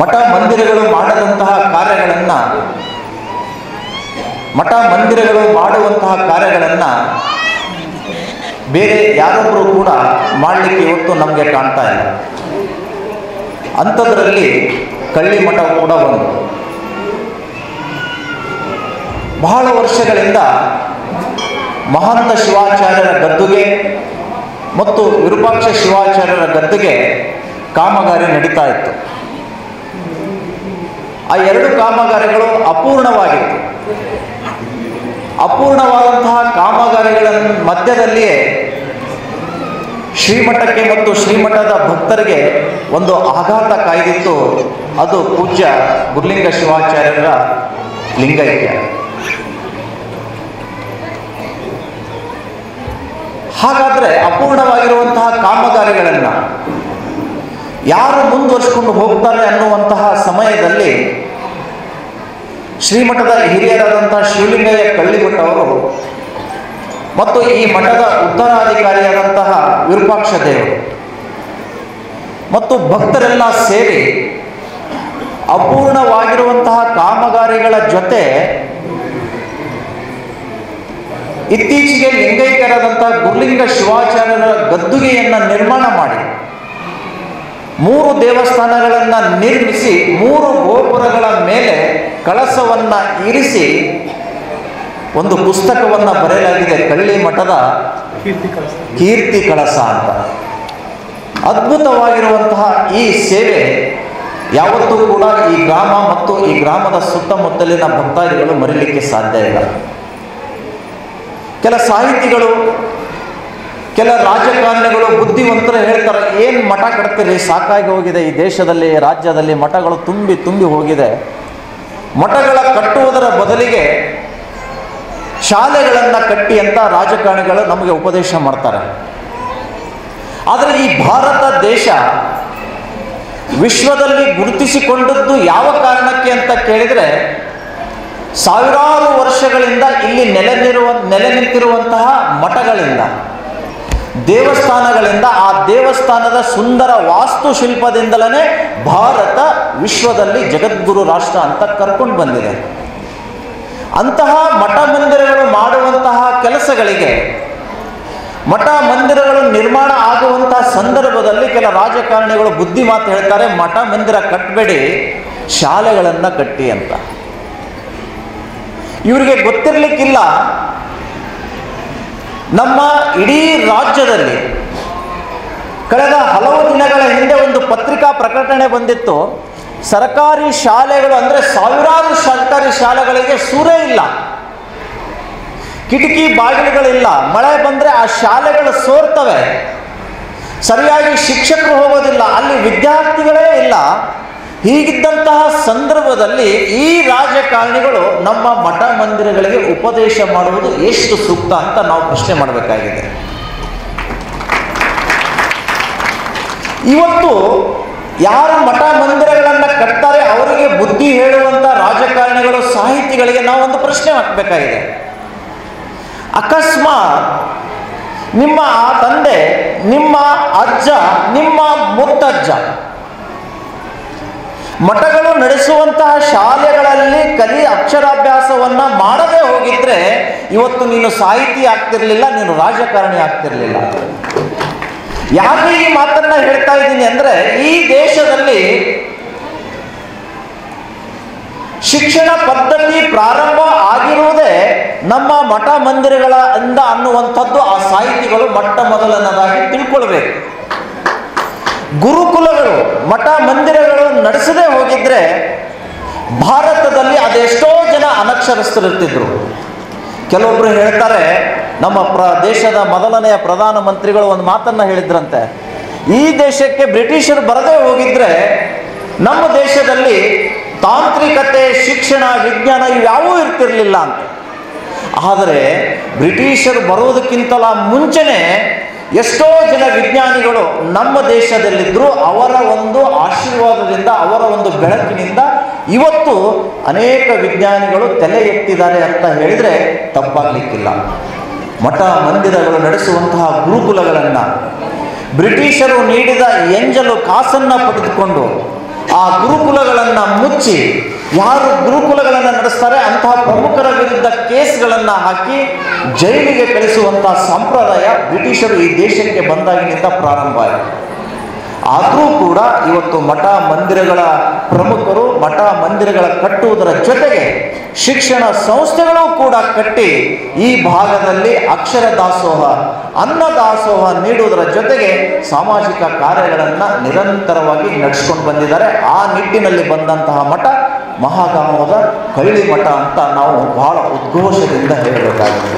ಮಠ ಮಂದಿರಗಳು ಮಾಡದಂತಹ ಕಾರ್ಯಗಳನ್ನು ಮಠ ಮಂದಿರಗಳು ಮಾಡುವಂತಹ ಕಾರ್ಯಗಳನ್ನು ಬೇರೆ ಯಾರೊಬ್ಬರು ಕೂಡ ಮಾಡಲಿಕ್ಕೆ ಇವತ್ತು ನಮಗೆ ಕಾಣ್ತಾ ಇಲ್ಲ. ಅಂಥದ್ರಲ್ಲಿ ಕಳ್ಳಿಮಠ ಕೂಡ ಒಂದು. ಬಹಳ ವರ್ಷಗಳಿಂದ ಮಹಾಂತ ಶಿವಾಚಾರ್ಯರ ಗದ್ದುಗೆ ಮತ್ತು ವಿರೂಪಾಕ್ಷ ಶಿವಾಚಾರ್ಯರ ಗದ್ದುಗೆ ಕಾಮಗಾರಿ ನಡೀತಾ ಇತ್ತು. ಆ ಎರಡು ಕಾಮಗಾರಿಗಳು ಅಪೂರ್ಣವಾಗಿತ್ತು. ಅಪೂರ್ಣವಾದಂತಹ ಕಾಮಗಾರಿಗಳ ಮಧ್ಯದಲ್ಲಿಯೇ ಶ್ರೀಮಠಕ್ಕೆ ಮತ್ತು ಶ್ರೀಮಠದ ಭಕ್ತರಿಗೆ ಒಂದು ಆಘಾತ ಕಾಯ್ದಿತ್ತು. ಅದು ಪೂಜ್ಯ ಗುರುಲಿಂಗ ಶಿವಾಚಾರ್ಯರ ಲಿಂಗೈಕ್ಯ. ಹಾಗಾದರೆ ಅಪೂರ್ಣವಾಗಿರುವಂತಹ ಕಾಮಗಾರಿಗಳನ್ನು ಯಾರು ಮುಂದುವರಿಸಿಕೊಂಡು ಹೋಗ್ತಾರೆ ಅನ್ನುವಂತಹ ಸಮಯದಲ್ಲಿ ಶ್ರೀಮಠದ ಹಿರಿಯರಾದಂತಹ ಶಿವಲಿಂಗಯ್ಯ ಕಳ್ಳಿಮಠ ಅವರು ಮತ್ತು ಈ ಮಠದ ಉತ್ತರಾಧಿಕಾರಿಯಾದಂತಹ ವಿರೂಪಾಕ್ಷ ದೇವರು ಮತ್ತು ಭಕ್ತರೆಲ್ಲ ಸೇರಿ ಅಪೂರ್ಣವಾಗಿರುವಂತಹ ಕಾಮಗಾರಿಗಳ ಜೊತೆ ಇತ್ತೀಚೆಗೆ ಲಿಂಗೈಕ್ಯರಾದಂತಹ ಗುರುಲಿಂಗ ಶಿವಾಚಾರ್ಯರ ಗದ್ದುಗೆಯನ್ನು ನಿರ್ಮಾಣ ಮಾಡಿ 3 ದೇವಸ್ಥಾನಗಳನ್ನು ನಿರ್ಮಿಸಿ 3 ಗೋಪುರಗಳ ಮೇಲೆ ಕಳಸವನ್ನು ಇರಿಸಿ ಒಂದು ಪುಸ್ತಕವನ್ನು ಬರೆಯಲಾಗಿದೆ, ಕಳ್ಳಿಮಠದ ಕೀರ್ತಿ ಕಳಸ ಅಂತ. ಅದ್ಭುತವಾಗಿರುವಂತಹ ಈ ಸೇವೆ ಯಾವತ್ತೂ ಕೂಡ ಈ ಗ್ರಾಮ ಮತ್ತು ಈ ಗ್ರಾಮದ ಸುತ್ತಮುತ್ತಲಿನ ಭಕ್ತಾದಿಗಳು ಮರೀಲಿಕ್ಕೆ ಸಾಧ್ಯ ಇಲ್ಲ. ಕೆಲ ಸಾಹಿತಿಗಳು, ಕೆಲ ರಾಜಕಾರಣಿಗಳು, ಬುದ್ಧಿವಂತರು ಹೇಳ್ತಾರೆ, ಏನು ಮಠ ಕಟ್ತೀರಿ, ಸಾಕಾಗಿ ಹೋಗಿದೆ ಈ ದೇಶದಲ್ಲಿ, ರಾಜ್ಯದಲ್ಲಿ ಮಠಗಳು ತುಂಬಿ ತುಂಬಿ ಹೋಗಿದೆ. ಮಠಗಳ ಕಟ್ಟುವುದರ ಬದಲಿಗೆ ಶಾಲೆಗಳನ್ನು ಕಟ್ಟಿ ಅಂತ ರಾಜಕಾರಣಿಗಳು ನಮಗೆ ಉಪದೇಶ ಮಾಡ್ತಾರೆ. ಆದರೆ ಈ ಭಾರತ ದೇಶ ವಿಶ್ವದಲ್ಲಿ ಗುರುತಿಸಿಕೊಂಡದ್ದು ಯಾವ ಕಾರಣಕ್ಕೆ ಅಂತ ಕೇಳಿದರೆ, ಸಾವಿರಾರು ವರ್ಷಗಳಿಂದ ಇಲ್ಲಿ ನೆಲೆ ನಿಂತಿರುವಂತಹ ಮಠಗಳಿಂದ, ದೇವಸ್ಥಾನಗಳಿಂದ, ಆ ದೇವಸ್ಥಾನದ ಸುಂದರ ವಾಸ್ತುಶಿಲ್ಪದಿಂದಲೇ ಭಾರತ ವಿಶ್ವದಲ್ಲಿ ಜಗದ್ಗುರು ರಾಷ್ಟ್ರ ಅಂತ ಕರ್ಕೊಂಡು ಬಂದಿದೆ. ಅಂತಹ ಮಠ ಮಂದಿರಗಳು ಮಾಡುವಂತಹ ಕೆಲಸಗಳಿಗೆ ಮಠ ಮಂದಿರಗಳು ನಿರ್ಮಾಣ ಆಗುವಂತಹ ಸಂದರ್ಭದಲ್ಲಿ ಕೆಲ ರಾಜಕಾರಣಿಗಳು ಬುದ್ಧಿ ಮಾತು ಹೇಳ್ತಾರೆ, ಮಠ ಮಂದಿರ ಕಟ್ಟಬೇಡಿ, ಶಾಲೆಗಳನ್ನು ಕಟ್ಟಿ ಅಂತ. ಇವರಿಗೆ ಗೊತ್ತಿರಲಿಕ್ಕಿಲ್ಲ, ನಮ್ಮ ಇಡೀ ರಾಜ್ಯದಲ್ಲಿ ಕಳೆದ ಹಲವು ದಿನಗಳ ಹಿಂದೆ ಒಂದು ಪತ್ರಿಕಾ ಪ್ರಕಟಣೆ ಬಂದಿತ್ತು. ಸರ್ಕಾರಿ ಶಾಲೆಗಳು ಅಂದರೆ ಸಾವಿರಾರು ಸರ್ಕಾರಿ ಶಾಲೆಗಳಿಗೆ ಸೂರೇ ಇಲ್ಲ, ಕಿಟಕಿ ಬಾಗಿಲುಗಳಿಲ್ಲ, ಮಳೆ ಬಂದರೆ ಆ ಶಾಲೆಗಳು ಸೋರ್ತವೆ, ಸರಿಯಾಗಿ ಶಿಕ್ಷಕರು ಹೋಗೋದಿಲ್ಲ, ಅಲ್ಲಿ ವಿದ್ಯಾರ್ಥಿಗಳೇ ಇಲ್ಲ. ಹೀಗಿದ್ದಂತಹ ಸಂದರ್ಭದಲ್ಲಿ ಈ ರಾಜಕಾರಣಿಗಳು ನಮ್ಮ ಮಠ ಮಂದಿರಗಳಿಗೆ ಉಪದೇಶ ಮಾಡುವುದು ಎಷ್ಟು ಸೂಕ್ತ ಅಂತ ನಾವು ಪ್ರಶ್ನೆ ಮಾಡಬೇಕಾಗಿದೆ. ಇವತ್ತು ಯಾರು ಮಠ ಮಂದಿರಗಳನ್ನು ಕಟ್ತಾರೆ ಅವರಿಗೆ ಬುದ್ಧಿ ಹೇಳುವಂಥ ರಾಜಕಾರಣಿಗಳು, ಸಾಹಿತಿಗಳಿಗೆ ನಾವು ಒಂದು ಪ್ರಶ್ನೆ ಹಾಕಬೇಕಾಗಿದೆ. ಅಕಸ್ಮಾತ್ ನಿಮ್ಮ ತಂದೆ, ನಿಮ್ಮ ಅಜ್ಜ, ನಿಮ್ಮ ಮುತ್ತಜ್ಜ ಮಠಗಳು ನಡೆಸುವಂತಹ ಶಾಲೆಗಳಲ್ಲಿ ಅಕ್ಷರಾಭ್ಯಾಸವನ್ನ ಮಾಡದೆ ಹೋಗಿದ್ರೆ ಇವತ್ತು ನೀನು ಸಾಹಿತಿ ಆಗ್ತಿರ್ಲಿಲ್ಲ, ನೀನು ರಾಜಕಾರಣಿ ಆಗ್ತಿರ್ಲಿಲ್ಲ. ಯಾಕೆ ಈ ಮಾತನ್ನ ಹೇಳ್ತಾ ಇದ್ದೀನಿ ಅಂದ್ರೆ, ಈ ದೇಶದಲ್ಲಿ ಶಿಕ್ಷಣ ಪದ್ಧತಿ ಪ್ರಾರಂಭ ಆಗಿರುವುದೇ ನಮ್ಮ ಮಠ ಮಂದಿರಗಳಿಂದ ಅನ್ನುವಂಥದ್ದು ಆ ಸಾಹಿತಿಗಳು ಮೊಟ್ಟ ಮೊದಲನೇದಾಗಿ ತಿಳ್ಕೊಳ್ಬೇಕು. ಗುರುಕುಲಗಳು, ಮಠ ಮಂದಿರಗಳು ನಡೆಸದೆ ಹೋಗಿದ್ರೆ ಭಾರತದಲ್ಲಿ ಅದೆಷ್ಟೋ ಜನ ಅನಕ್ಷರಸ್ಥರಿರ್ತಿದ್ರು. ಕೆಲವೊಬ್ರು ಹೇಳ್ತಾರೆ, ನಮ್ಮ ದೇಶದ ಮೊದಲನೆಯ ಪ್ರಧಾನಮಂತ್ರಿಗಳು ಒಂದು ಮಾತನ್ನ ಹೇಳಿದ್ರಂತೆ, ಈ ದೇಶಕ್ಕೆ ಬ್ರಿಟಿಷರು ಬರದೇ ಹೋಗಿದ್ರೆ ನಮ್ಮ ದೇಶದಲ್ಲಿ ತಾಂತ್ರಿಕತೆ, ಶಿಕ್ಷಣ, ವಿಜ್ಞಾನ ಇವ್ಯಾವೂ ಇರ್ತಿರ್ಲಿಲ್ಲ ಅಂತ. ಆದರೆ ಬ್ರಿಟಿಷರು ಬರೋದಕ್ಕಿಂತಲ ಮುಂಚೆನೆ ಎಷ್ಟೋ ಜನ ವಿಜ್ಞಾನಿಗಳು ನಮ್ಮ ದೇಶದಲ್ಲಿದ್ದರು. ಅವರ ಒಂದು ಆಶೀರ್ವಾದದಿಂದ, ಅವರ ಒಂದು ಬೆಳಕಿನಿಂದ ಇವತ್ತು ಅನೇಕ ವಿಜ್ಞಾನಿಗಳು ತಲೆ ಎತ್ತಿದ್ದಾರೆ ಅಂತ ಹೇಳಿದರೆ ತಪ್ಪಾಗಲಿಕ್ಕಿಲ್ಲ. ಮಠ ಮಂದಿರಗಳು ನಡೆಸುವಂತಹ ಗುರುಕುಲಗಳನ್ನು ಬ್ರಿಟಿಷರು ನೀಡಿದ ಎಂಜಲು ಕಾಸನ್ನು ಪಡೆದುಕೊಂಡು ಆ ಗುರುಕುಲಗಳನ್ನು ಮುಚ್ಚಿ, ಯಾರು ಗುರುಕುಲಗಳನ್ನು ನಡೆಸ್ತಾರೆ ಅಂತಹ ಪ್ರಮುಖರ ವಿರುದ್ಧ ಕೇಸ್ಗಳನ್ನು ಹಾಕಿ ಜೈಲಿಗೆ ಕಳಿಸುವಂತಹ ಸಂಪ್ರದಾಯ ಬ್ರಿಟಿಷರು ಈ ದೇಶಕ್ಕೆ ಬಂದಾಗಿನಿಂದ ಪ್ರಾರಂಭ ಆಯಿತು. ಆದರೂ ಕೂಡ ಇವತ್ತು ಮಠ ಮಂದಿರಗಳ ಪ್ರಮುಖರು ಮಠ ಮಂದಿರಗಳ ಕಟ್ಟುವುದರ ಜೊತೆಗೆ ಶಿಕ್ಷಣ ಸಂಸ್ಥೆಗಳು ಕೂಡ ಕಟ್ಟಿ ಈ ಭಾಗದಲ್ಲಿ ಅಕ್ಷರ ದಾಸೋಹ, ಅನ್ನ ದಾಸೋಹ ನೀಡುವುದರ ಜೊತೆಗೆ ಸಾಮಾಜಿಕ ಕಾರ್ಯಗಳನ್ನು ನಿರಂತರವಾಗಿ ನಡೆಸ್ಕೊಂಡು ಬಂದಿದ್ದಾರೆ. ಆ ನಿಟ್ಟಿನಲ್ಲಿ ಬಂದಂತಹ ಮಠ ಮಹಾಗಾಮದ ಕಳ್ಳಿ ಮಠ ಅಂತ ನಾವು ಬಹಳ ಉದ್ಘೋಷದಿಂದ ಹೇಳಬೇಕಾಗಿದೆ.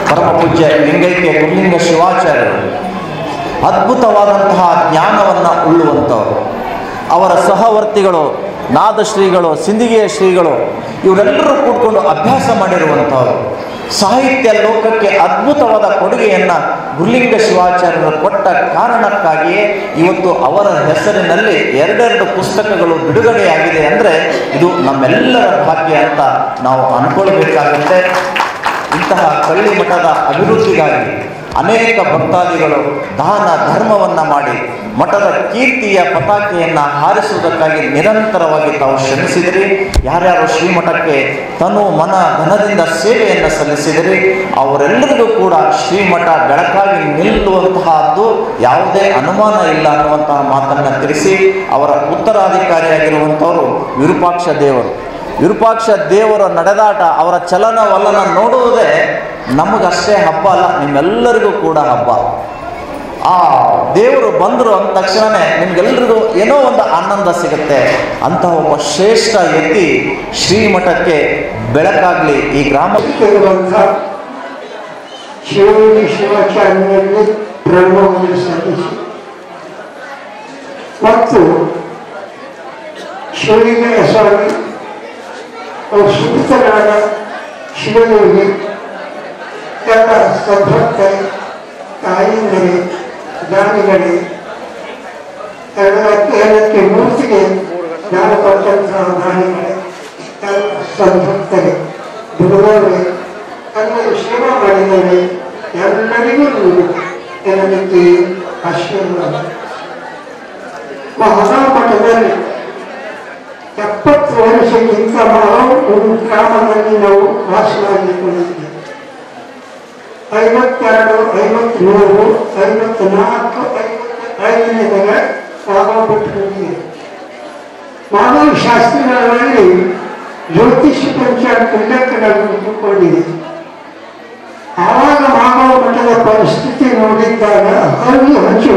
ಪರಮ ಪೂಜ್ಯ ಲಿಂಗೈಕ್ಯ ಗುರುಲಿಂಗ ಶಿವಾಚಾರ್ಯರು ಅದ್ಭುತವಾದಂತಹ ಜ್ಞಾನವನ್ನು ಉಳ್ಳುವಂಥವರು. ಅವರ ಸಹವರ್ತಿಗಳು ನಾದಶ್ರೀಗಳು, ಸಿಂಧಿಗೆಯ ಶ್ರೀಗಳು ಇವರೆಲ್ಲರೂ ಕೂತ್ಕೊಂಡು ಅಭ್ಯಾಸ ಮಾಡಿರುವಂಥವರು. ಸಾಹಿತ್ಯ ಲೋಕಕ್ಕೆ ಅದ್ಭುತವಾದ ಕೊಡುಗೆಯನ್ನು ಗುರುಲಿಂಗ ಶಿವಾಚಾರ್ಯರು ಕೊಟ್ಟ ಕಾರಣಕ್ಕಾಗಿಯೇ ಇವತ್ತು ಅವರ ಹೆಸರಿನಲ್ಲಿ 2 ಪುಸ್ತಕಗಳು ಬಿಡುಗಡೆಯಾಗಿದೆ ಅಂದರೆ ಇದು ನಮ್ಮೆಲ್ಲರ ಭಾಗ್ಯ ಅಂತ ನಾವು ಅಂದ್ಕೊಳ್ಬೇಕಾಗುತ್ತೆ. ಇಂತಹ ಕಳ್ಳಿ ಮಠದ ಅಭಿವೃದ್ಧಿಗಾಗಿ ಅನೇಕ ಭಕ್ತಾದಿಗಳು ದಾನ ಧರ್ಮವನ್ನು ಮಾಡಿ ಮಠದ ಕೀರ್ತಿಯ ಪತಾಕೆಯನ್ನು ಹಾರಿಸುವುದಕ್ಕಾಗಿ ನಿರಂತರವಾಗಿ ತಾವು ಶ್ರಮಿಸಿದಿರಿ. ಯಾರ್ಯಾರು ಶ್ರೀಮಠಕ್ಕೆ ತನು ಮನ ಧನದಿಂದ ಸೇವೆಯನ್ನು ಸಲ್ಲಿಸಿದಿರಿ ಅವರೆಲ್ಲರಿಗೂ ಕೂಡ ಶ್ರೀಮಠ ಬೆಳಕಾಗಿ ನಿಲ್ಲುವಂತಹದ್ದು ಯಾವುದೇ ಅನುಮಾನ ಇಲ್ಲ ಅನ್ನುವಂತಹ ಮಾತನ್ನು ತಿಳಿಸಿ, ಅವರ ಉತ್ತರಾಧಿಕಾರಿಯಾಗಿರುವಂಥವರು ವಿರೂಪಾಕ್ಷ ದೇವರು. ವಿರೂಪಾಕ್ಷ ದೇವರ ನಡೆದಾಟ, ಅವರ ಚಲನವಲನ ನೋಡುವುದೇ ನಮಗಷ್ಟೇ ಹಬ್ಬ ಅಲ್ಲ, ನಿಮ್ಮೆಲ್ಲರಿಗೂ ಕೂಡ ಹಬ್ಬ. ಆ ದೇವರು ಬಂದರು ಅಂದ ತಕ್ಷಣವೇ ನಿಮ್ಗೆಲ್ಲರಿಗೂ ಏನೋ ಒಂದು ಆನಂದ ಸಿಗುತ್ತೆ. ಅಂತಹ ಒಬ್ಬ ಶ್ರೇಷ್ಠ ವ್ಯಕ್ತಿ ಶ್ರೀಮಠಕ್ಕೆ ಬೆಳಕಾಗಲಿ. ಈ ಗ್ರಾಮಕ್ಕೆ ಶಿವಾಚಾರ್ಯರಿಗೆ ಪ್ರಣವವನ್ನು ಸಲ್ಲಿಸಿ ಮತ್ತು ಶಿವಲಿಂಗಯ್ಯ ಸ್ವಾಮಿ ಅವ್ರ ಸುತ್ತನಾದ ಶಿವನಿಗೆ ಎಲ್ಲ ಸದ್ಭಕ್ತರೆ, ತಾಯಿಂದರೆ, ದಾನಿಗಳೇ, ಎಲ್ಲಕ್ಕೆ ಮೂರ್ತಿಗೆ ಜ್ಞಾನ ಕೊಟ್ಟಂತಹ ದಾನಿಗಳೇ, ಎಲ್ಲ ಸದ್ಭಕ್ತರೆ, ಗುರುಗಳೇ, ಎಲ್ಲರೂ ಸೇವಾ ಮಾಡಿದರೆ ಎಲ್ಲರಿಗೂ ನೀವು ನನಗೆ ಆಶೀರ್ವಾದ. ಮಹಾಮಠದಲ್ಲಿ 70 ವರ್ಷಕ್ಕಿಂತ ಒಂದು ಗ್ರಾಮದಲ್ಲಿ ನಾವು ವಾಸವಾಗಿಕೊಂಡಿದ್ದೇವೆ. 52, 53, 54, 55ನೇದಾಗ ಮಾಧವ ಬಿಟ್ಟು ಮಾಧವ ಶಾಸ್ತ್ರಿಗಳಲ್ಲಿ ಜ್ಯೋತಿಷ್ಯ ಪಂಚಾಂಗ ಉಲ್ಲೇಖಗಳಿದೆ. ಆವಾಗ ಮಾಧವ ಮಠದ ಪರಿಸ್ಥಿತಿ ನೋಡಿದ್ದಾಗ ಹಚ್ಚಿ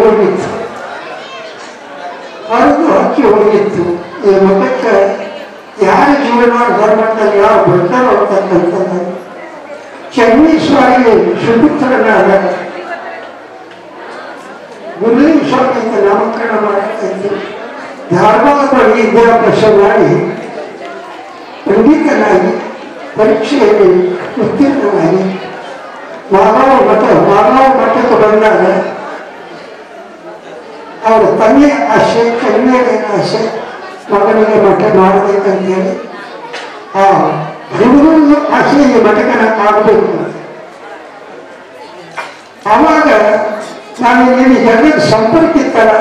ಹೋಗಿತ್ತು. ಈ ಮಠಕ್ಕೆ ಯಾರ ಜೀವನ ಧರ್ಮದಲ್ಲಿ ಯಾವ ಬರ್ತಾರೋ ಅಂತಕ್ಕಂಥದ್ದು ಚನ್ನೇಶ್ವರಿಗೆ ಸುಪುತ್ರನಾದ ಗುರುಲಿಂಗ ಸ್ವಾಮಿ ಅಂತ ನಾಮಕರಣ ಮಾಡತಕ್ಕಂಥ ಧಾರವಾಡ ವಿದ್ಯಾಭ್ಯಾಸ ಮಾಡಿ ಪಂಡಿತನಾಗಿ ಪರೀಕ್ಷೆಯಲ್ಲಿ ಉತ್ತೀರ್ಣನಾಗಿ ಮಾಧವ ಮಠಕ್ಕೆ ಬಂದಾಗ ಅವರ ತಂದೆಯ ಆಸೆ, ತಂದೆಯ ಆಸೆ ಮಗನಿಗೆ ಮಠ ಮಾಡಬೇಕಂತೇಳಿ ಆ ಹುಡುಗರಿಗೂ ಆಸೆ ಈ ಮಠಕ್ಕೆ ಆಗಬೇಕು. ಆವಾಗ ನಾನು ಇಲ್ಲಿ ಜಗತ್ ಸಂಪರ್ಕ ಇತ್ತಲ್ಲ,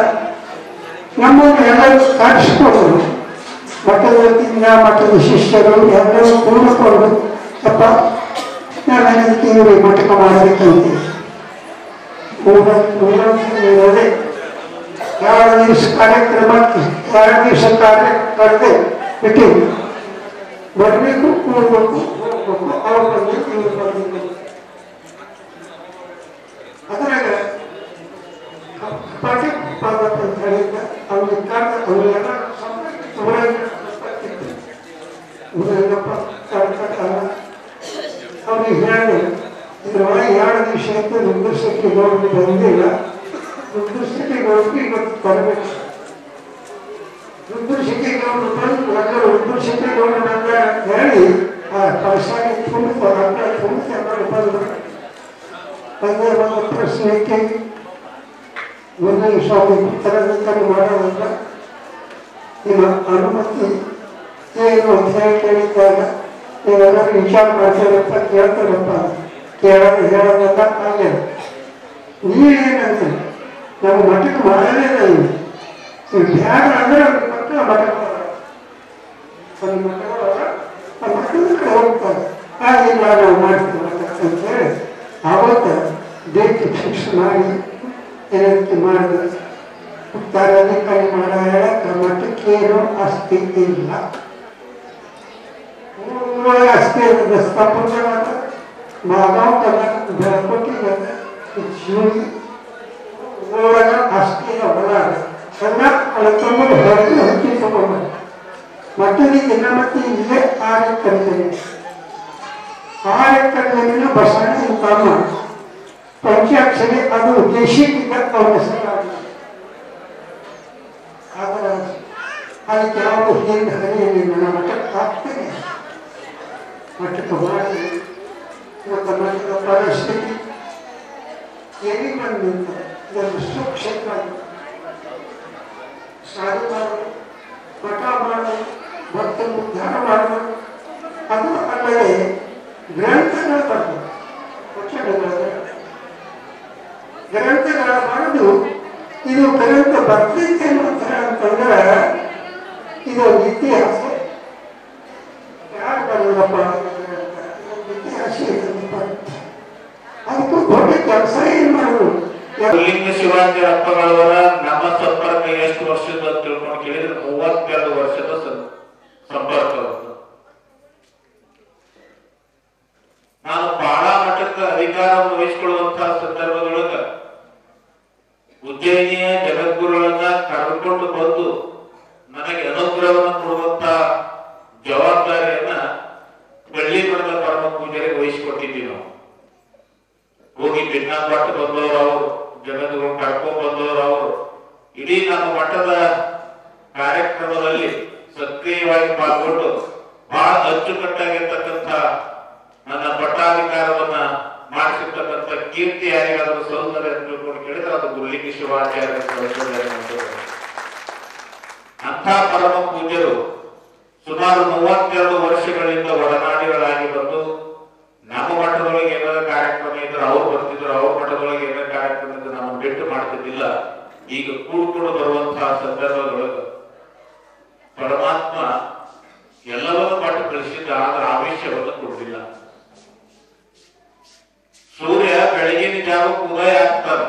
ನಮ್ಮನ್ನು ಎಲ್ಲರೂ ಕಾಡಿಸ್ಕೊಡೋರು, ಮಠದ ವತಿಯಿಂದ ಮಠದ ಶಿಷ್ಯರು ಎಲ್ಲರೂ ಕೂಡಿಕೊಂಡು ಅಪ್ಪ ನಾನು ಇವರು ಮಠಕ್ಕೆ ಮಾಡಬೇಕಂತೆ. 3 ದಿವಸ ಕಾರ್ಯಕ್ರಮಕ್ಕೆ 2 ದಿವಸ ಕಾರ್ಯಕ್ರಮ ಬಿಟ್ಟು ಬರಬೇಕು, ಕೂಡಬೇಕು, ಹೋಗ್ಬೇಕು, ಅವ್ರು ಬಂದಿದ್ದು ಇವ್ರು ಬಂದಿದ್ದು. ಅದ್ರಾಗ ಅಂತ ಹೇಳಿದ್ದ ಅವನಿಗೆ ಅವರೆಲ್ಲ ಅವ್ರಿಗೆ ಹೇಳಿ ಇದ್ರೊಳಗೆ 2 ದಿವಸ ಆಯ್ತು ರುದ್ರಶಕ್ತಿ ಗೌರವ ಬಂದಿಲ್ಲ, ರುದ್ರಶಕ್ತಿ ಗೌರವ ಇವತ್ತು ಬರಬೇಕು. ರುದ್ರಶಕ್ತಿ ಗೌರವ ಬಂದು ಎಲ್ಲರೂ ರುದ್ರಶಕ್ತಿ ಗೌರವ ಬಂದ ಹೇಳಿ ಆ ಪೈಸಾಗಿ ತುಂಬಿತು, ತುಂಬಿತು ಎಲ್ಲರೂ ಬಂದರು. ತಂದೆ ಒಂದು ಪ್ರಶ್ನೆಗೆ ಗುರುಲಿಂಗ ಸ್ವಾಮಿ ತರಗತಿ ಮಾಡೋದಂತ ನಿಮ್ಮ ಅನುಮತಿ ಏನು ಅಂತ ಹೇಳಿ ಕೇಳಿದ್ದಾಗ ನೀವೆಲ್ಲರೂ ವಿಚಾರ ಮಾಡ್ತಾರಪ್ಪ, ಕೇಳ್ತಾರಪ್ಪ, ಹೇಳೋದಲ್ಲ ಹಾಗೆ ನೀವೇನಂತ ನಮ್ಮ ಮಠಕ್ಕೆ ಮಾಡಲೇ ಇಲ್ಲ. ಬ್ಯಾಡ ಅಂದ್ರೆ ಮಠಕ್ಕೆ ಮಠದ ಕಡೆ ಹೋಗ್ತಾರೆ. ಹಾಗಿಲ್ಲ ನಾವು ಮಾಡ್ತೀವಿ ಅಂತ ಹೇಳಿ ಆವತ್ತು ಡೇಟ್ ಫಿಕ್ಸ್ ಮಾಡಿ ಏನಂತ ಮಾಡಿದ್ರೆ ತರಗತಿ ಮಾಡೋ ಹೇಳಕ್ಕೆ ಮಠಕ್ಕೇನು ಆಸ್ತಿ ಇಲ್ಲ. ಊರೊಳಗೆ ಆಸ್ತಿ ಇರ್ತದೆ, ಸ್ಥಾಪಕ ಮಾಗಾವ್ ಬೆಳಕೊಟ್ಟಿಗೆ ಜೀವಿ ಊರೊಳಗೆ ಆಸ್ತಿ ಹೊಲ ಸಣ್ಣ ಅಳತಂಬರು ಹೊರಗೆ ಹಚ್ಚಿ ತಗೊಂಡು ಮಠದಿಗೆ ಮತ್ತೆ ಇಲ್ಲೇ 6 ಎಕರೆ ಜಮೀನು, 6 ಎಕರೆ ಜಮೀನು ಬಸವಣ್ಣ ತಮ್ಮ ಪಂಚಾಕ್ಷರಿ ಅದು ದೇಶಕ್ಕಿಂತ ಅವರ ಹೆಸರಾಗಿದೆ. ಆದರೆ ಅದಕ್ಕೆ ಯಾವ ಹಿಂದೆ ಹರಿಯಲಿಲ್ಲ. ನಮ್ಮ ಮಠಕ್ಕೆ ಆಗ್ತದೆ, ಮಠಕ್ಕೆ ಮಾಡಿ ಇವತ್ತು ಮಠದ ಪರಿಸ್ಥಿತಿ ಎಲ್ಲಿ ಬಂದು ನಿಂತದೆ. ಇದನ್ನು ಸುಕ್ಷೇತ್ರ ಸಾಧು ಮಾಡೋದು, ಮಠ ಮಾಡೋದು, ಭಕ್ತ ಉದ್ಧಾರ ಮಾಡೋದು, ಅದು ಅಲ್ಲದೆ ಗ್ರಂಥಗಳು ಬರ್ತದೆ, ಗ್ರಂಥಗಳ ಮಾಡೋದು. ಇದು ಗ್ರಂಥ ಬರ್ತೈತೆ ಅಂತಂದ್ರೆ ಇದೊಂದು ಇತಿಹಾಸ. ಯಾರು ಬರೋದಪ್ಪ ಇತಿಹಾಸ ಅದಕ್ಕೂ ದೊಡ್ಡ ಕೆಲಸ ಏನ್ ಮಾಡೋದು. ಲಿಂಗ ಶಿವಾಚಾರ್ಯಪ್ಪಗಳವರ ನಮ್ಮ ಸಂಪರ್ಕ ಎಷ್ಟು ವರ್ಷದ ಅಂತ ತಿಳ್ಕೊಂಡು ಕೇಳಿದ್ರೆ 32 ವರ್ಷದ ಸಂಪರ್ಕ. ನಾನು ಬಾಳ ಮಠಕ್ಕೆ ಅಧಿಕಾರ ವಹಿಸಿಕೊಳ್ಳುವಂತಹ ಸಂದರ್ಭದೊಳಗ ಉಜ್ಜಯಿನಿಯ ಜಗದ್ಗುರುಗಳನ್ನ ಕರೆದುಕೊಂಡು ಬಂದು ನನಗೆ ಅನುಗ್ರಹವನ್ನು ಕೊಡುವಂತ ಜವಾಬ್ದಾರಿಯನ್ನ ಬೆಳ್ಳಿ ಮಠದ ಪರಮ ಪೂಜೆಗೆ ವಹಿಸಿಕೊಟ್ಟಿದ್ದೀವಿ. ನಾವು ಹೋಗಿ ಭಿನ್ನ ಪಟ್ಟು ಬಂದವರು ಅವರು, ಜಗದ್ಗುರು ಕರ್ಕೊಂಡ್ ಬಂದವರು ಅವರು. ಇಡೀ ನಮ್ಮ ಮಠದ ಕಾರ್ಯಕ್ರಮದಲ್ಲಿ ಸಕ್ರಿಯವಾಗಿ ಪಾಲ್ಗೊಂಡು ಬಹಳ ಅಚ್ಚುಕಟ್ಟಾಗಿರ್ತಕ್ಕಂಥ ನನ್ನ ಪಟ್ಟಾಧಿಕಾರವನ್ನ ಮಾಡಿಸಿರ್ತಕ್ಕಂಥ ಕೀರ್ತಿ ಯಾರಿಗಾದರೂ ಸೌಂದರ್ಯ ಅಂತ ತಿಳ್ಕೊಂಡು ಕೇಳಿದ್ರೆ ಅದು ಗುರುಲಿಂಗ ಶಿವಾಚಾರ್ಯ. ಅಂಥ ಪರಮ ಪೂಜ್ಯರು ಸುಮಾರು 32 ವರ್ಷಗಳಿಂದ ಒಡನಾಡಿಗಳಾಗಿ ಬಂದು ನಮ್ಮ ಮಠದೊಳಗೆ ಏನಾದ ಕಾರ್ಯಕ್ರಮ ಇದ್ರೆ ಅವ್ರು ಬರ್ತಿದ್ರು, ಅವ್ರ ಮಠದೊಳಗೆ ಏನಾದ ಕಾರ್ಯಕ್ರಮ ಇದ್ರೆ ನಮ್ಮನ್ನು ಬಿಟ್ಟು ಮಾಡ್ತಿದ್ದಿಲ್ಲ. ಈಗ ಕೂಡ್ಕೊಂಡು ಬರುವಂತಹ ಸಂದರ್ಭದೊಳಗೆ ಪರಮಾತ್ಮ ಎಲ್ಲವನ್ನೂ ಮಠ ಕಳಿಸಿದ್ದ, ಆದ್ರೆ ಆವೇಶವನ್ನು ಕೊಡಲಿಲ್ಲ. ಸೂರ್ಯ ಜಾವಕ್ಕೆ ಉದಯ ಆಗ್ತಾನೆ.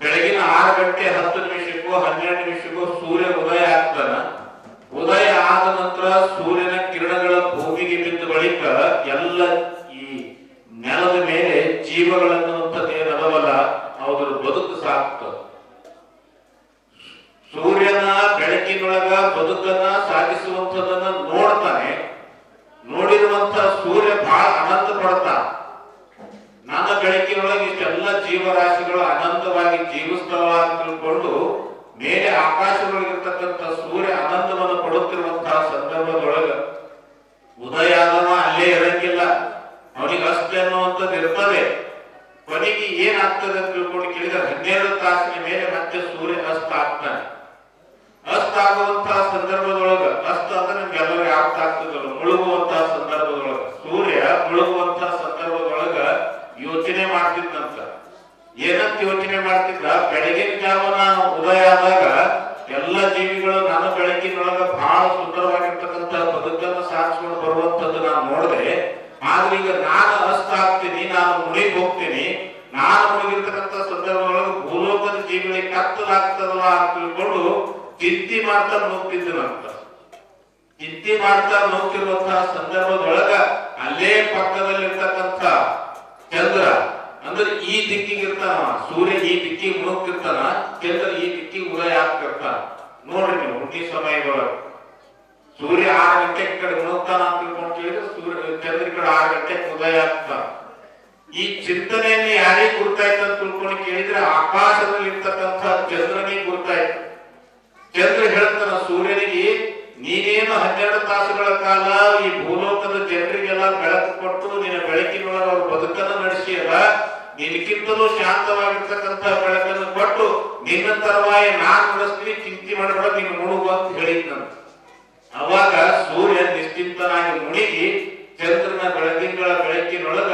ಬೆಳಗಿನ 6 ಗಂಟೆ 10 ನಿಮಿಷಕ್ಕೂ 12 ನಿಮಿಷಕ್ಕೂ ಸೂರ್ಯ ಉದಯ ಆಗ್ತಾನ. ಉದಯ ಆದ ನಂತರ ಸೂರ್ಯನ ಕಿರಣಗಳ ಭೂಮಿಗೆ ಬಿದ್ದ ಬಳಿಕ ಎಲ್ಲ ಈ ನೆಲದ ಮೇಲೆ ಜೀವಗಳನ್ನುವಂಥದ್ದೇನದವಲ್ಲ ಅವರ ಬದುಕು ಸಾಕ್ತದೆ. ಸೂರ್ಯನ ಬೆಳಕಿನೊಳಗ ಬದುಕನ್ನ ಸಾಗಿಸುವಂಥದ್ದನ್ನ ನೋಡ್ತಾನೆ. ನೋಡಿರುವಂತ ಸೂರ್ಯ ಬಹಳ ಆನಂದ ಪಡ್ತಾನೆ. ನನ್ನ ಬೆಳಕಿನೊಳಗೆ ಇಷ್ಟೆಲ್ಲ ಜೀವರಾಶಿಗಳು ಅನಂತವಾಗಿ ಜೀವಿಸ್ತಾವ ಅಂತ ತಿಳ್ಕೊಂಡು ಮೇಲೆ ಆಕಾಶದೊಳಗಿರ್ತಕ್ಕಂಥ ಸೂರ್ಯ ಆನಂದವನ್ನು ಪಡುತ್ತಿರುವಂತಹ ಸಂದರ್ಭದೊಳಗ ಉದಯ ಆದವ ಅಲ್ಲೇ ಇರಂಗಿಲ್ಲ, ಅವನಿಗೆ ಅಷ್ಟೇ ಅನ್ನುವಂಥದ್ದು ಇರ್ತದೆ. ಕೊನೆಗೆ ಏನಾಗ್ತದೆ ಅಂತ ತಿಳ್ಕೊಂಡು ಕೇಳಿದ್ರೆ 12 ತಾಸಿನ ಮೇಲೆ ಮತ್ತೆ ಸೂರ್ಯ ಅಸ್ತ ಆಗ್ತಾನೆ. ಅಸ್ತ ಆಗುವಂತಹ ಸಂದರ್ಭದೊಳಗ, ಅಸ್ತ ಅಂದ್ರೆ ನಿಮ್ಗೆಲ್ಲರಿಗೂ ಅರ್ಥ ಆಗ್ತದಲ್ಲ, ಮುಳುಗುವಂತಹ ಸಂದರ್ಭದೊಳಗ, ಸೂರ್ಯ ಮುಳುಗುವಂತಹ ಸಂದರ್ಭದೊಳಗ ಯೋಚನೆ ಮಾಡ್ತಿದ್ದಂತ. ಏನಂತ ಯೋಚನೆ ಮಾಡ್ತಿದ್ದ? ಬೆಳಗಿನ ಜಾವನ ಉದಯ ಆದಾಗ ಎಲ್ಲ ಜೀವಿಗಳು ನನ್ನ ಬೆಳಕಿನೊಳಗ ಬಹಳ ಸುಂದರವಾಗಿರ್ತಕ್ಕಂಥ ಬದುಕನ್ನು ಸಾಗಿಸ್ಕೊಂಡು ಬರುವಂತದ್ದು ನಾನು ನೋಡಿದೆ. ಆದ್ರೆ ಈಗ ನಾನು ಅಸ್ತ ಆಗ್ತೀನಿ, ನಾನು ಮುಳುಗಿ ಹೋಗ್ತೀನಿ. ನಾನು ಮುಳುಗಿರ್ತಕ್ಕಂಥ ಸಂದರ್ಭದೊಳಗೆ ಭೂಲೋಕದ ಜೀವಿಗಳಿಗೆ ಕತ್ತಲಾಗ್ತದಲ್ಲ ಅಂತ ತಿಳ್ಕೊಂಡು ಚಿಂತೆ ಮಾಡ್ತಾ ನೋಡ್ತಿದ್ದನಂತ. ಚಿಂತೆ ಮಾಡ್ತಾ ನೋಡ್ತಿರುವಂತಹ ಸಂದರ್ಭದೊಳಗ ಅಲ್ಲೇ ಪಕ್ಕದಲ್ಲಿರ್ತಕ್ಕಂಥ ಚಂದ್ರ, ಅಂದ್ರೆ ಈ ದಿಕ್ಕಿಗೆ ಇರ್ತಾನ, ಸೂರ್ಯ ಈ ದಿಕ್ಕಿಗೆ ಮುಳುಗ್ತಿರ್ತಾನ, ಚಂದ್ರ ಈ ದಿಕ್ಕಿಗೆ ಉದಯ ಆಗ್ತಿರ್ತಾನ. ನೋಡ್ರಿ ನೀವು ಹುಟ್ಟಿ ಸಮಯದೊಳಗ ಸೂರ್ಯ 6 ಗಂಟೆ ಕಡೆ ಮುಳುಗ್ತಾನ ಅಂತ ತಿಳ್ಕೊಂಡು ಕೇಳಿದ್ರೆ ಚಂದ್ರ ಕಡೆ 6 ಗಂಟೆಗೆ ಉದಯ ಆಗ್ತಾನ. ಈ ಚಿಂತನೆಯಲ್ಲಿ ಯಾರಿಗೆ ಗುರ್ತಾಯ್ತು ಅಂತ ತಿಳ್ಕೊಂಡು ಕೇಳಿದ್ರೆ ಆಕಾಶದಲ್ಲಿ ಇರ್ತಕ್ಕಂಥ ಚಂದ್ರನಿಗೆ ಗುರ್ತಾಯ್ತು. ಚಂದ್ರ ಹೇಳ್ತಾನ ಸೂರ್ಯನಿಗೆ, ನೀನೇನು 12 ತಾಸುಗಳ ಕಾಲ ಈ ಭೂಲೋಕದ ಜನರಿಗೆಲ್ಲ ಬೆಳಕು ಕೊಟ್ಟು ನಿನ್ನ ಬೆಳಕಿನೊಳಗ ಅವ್ರ ಬದುಕನ್ನು ನಡೆಸಿಯಲ್ಲ, ನಿನಕ್ಕಿಂತಲೂ ಶಾಂತವಾಗಿರ್ತಕ್ಕಂಥ ಬೆಳಕನ್ನು ಕೊಟ್ಟು ನಿನ್ನ ತರುವಾಯ ನಾನ್ ನಡೆಸ್ತೀನಿ, ಚಿಂತೆ ಮಾಡಬೇಡ, ನೀನು ಮುಳುಗು ಅಂತ ಹೇಳಿದ್ನಂತ. ಅವಾಗ ಸೂರ್ಯ ನಿಶ್ಚಿಂತನಾಗಿ ಮುಳುಗಿ ಚಂದ್ರನ ಬೆಳಕಿನೊಳಗ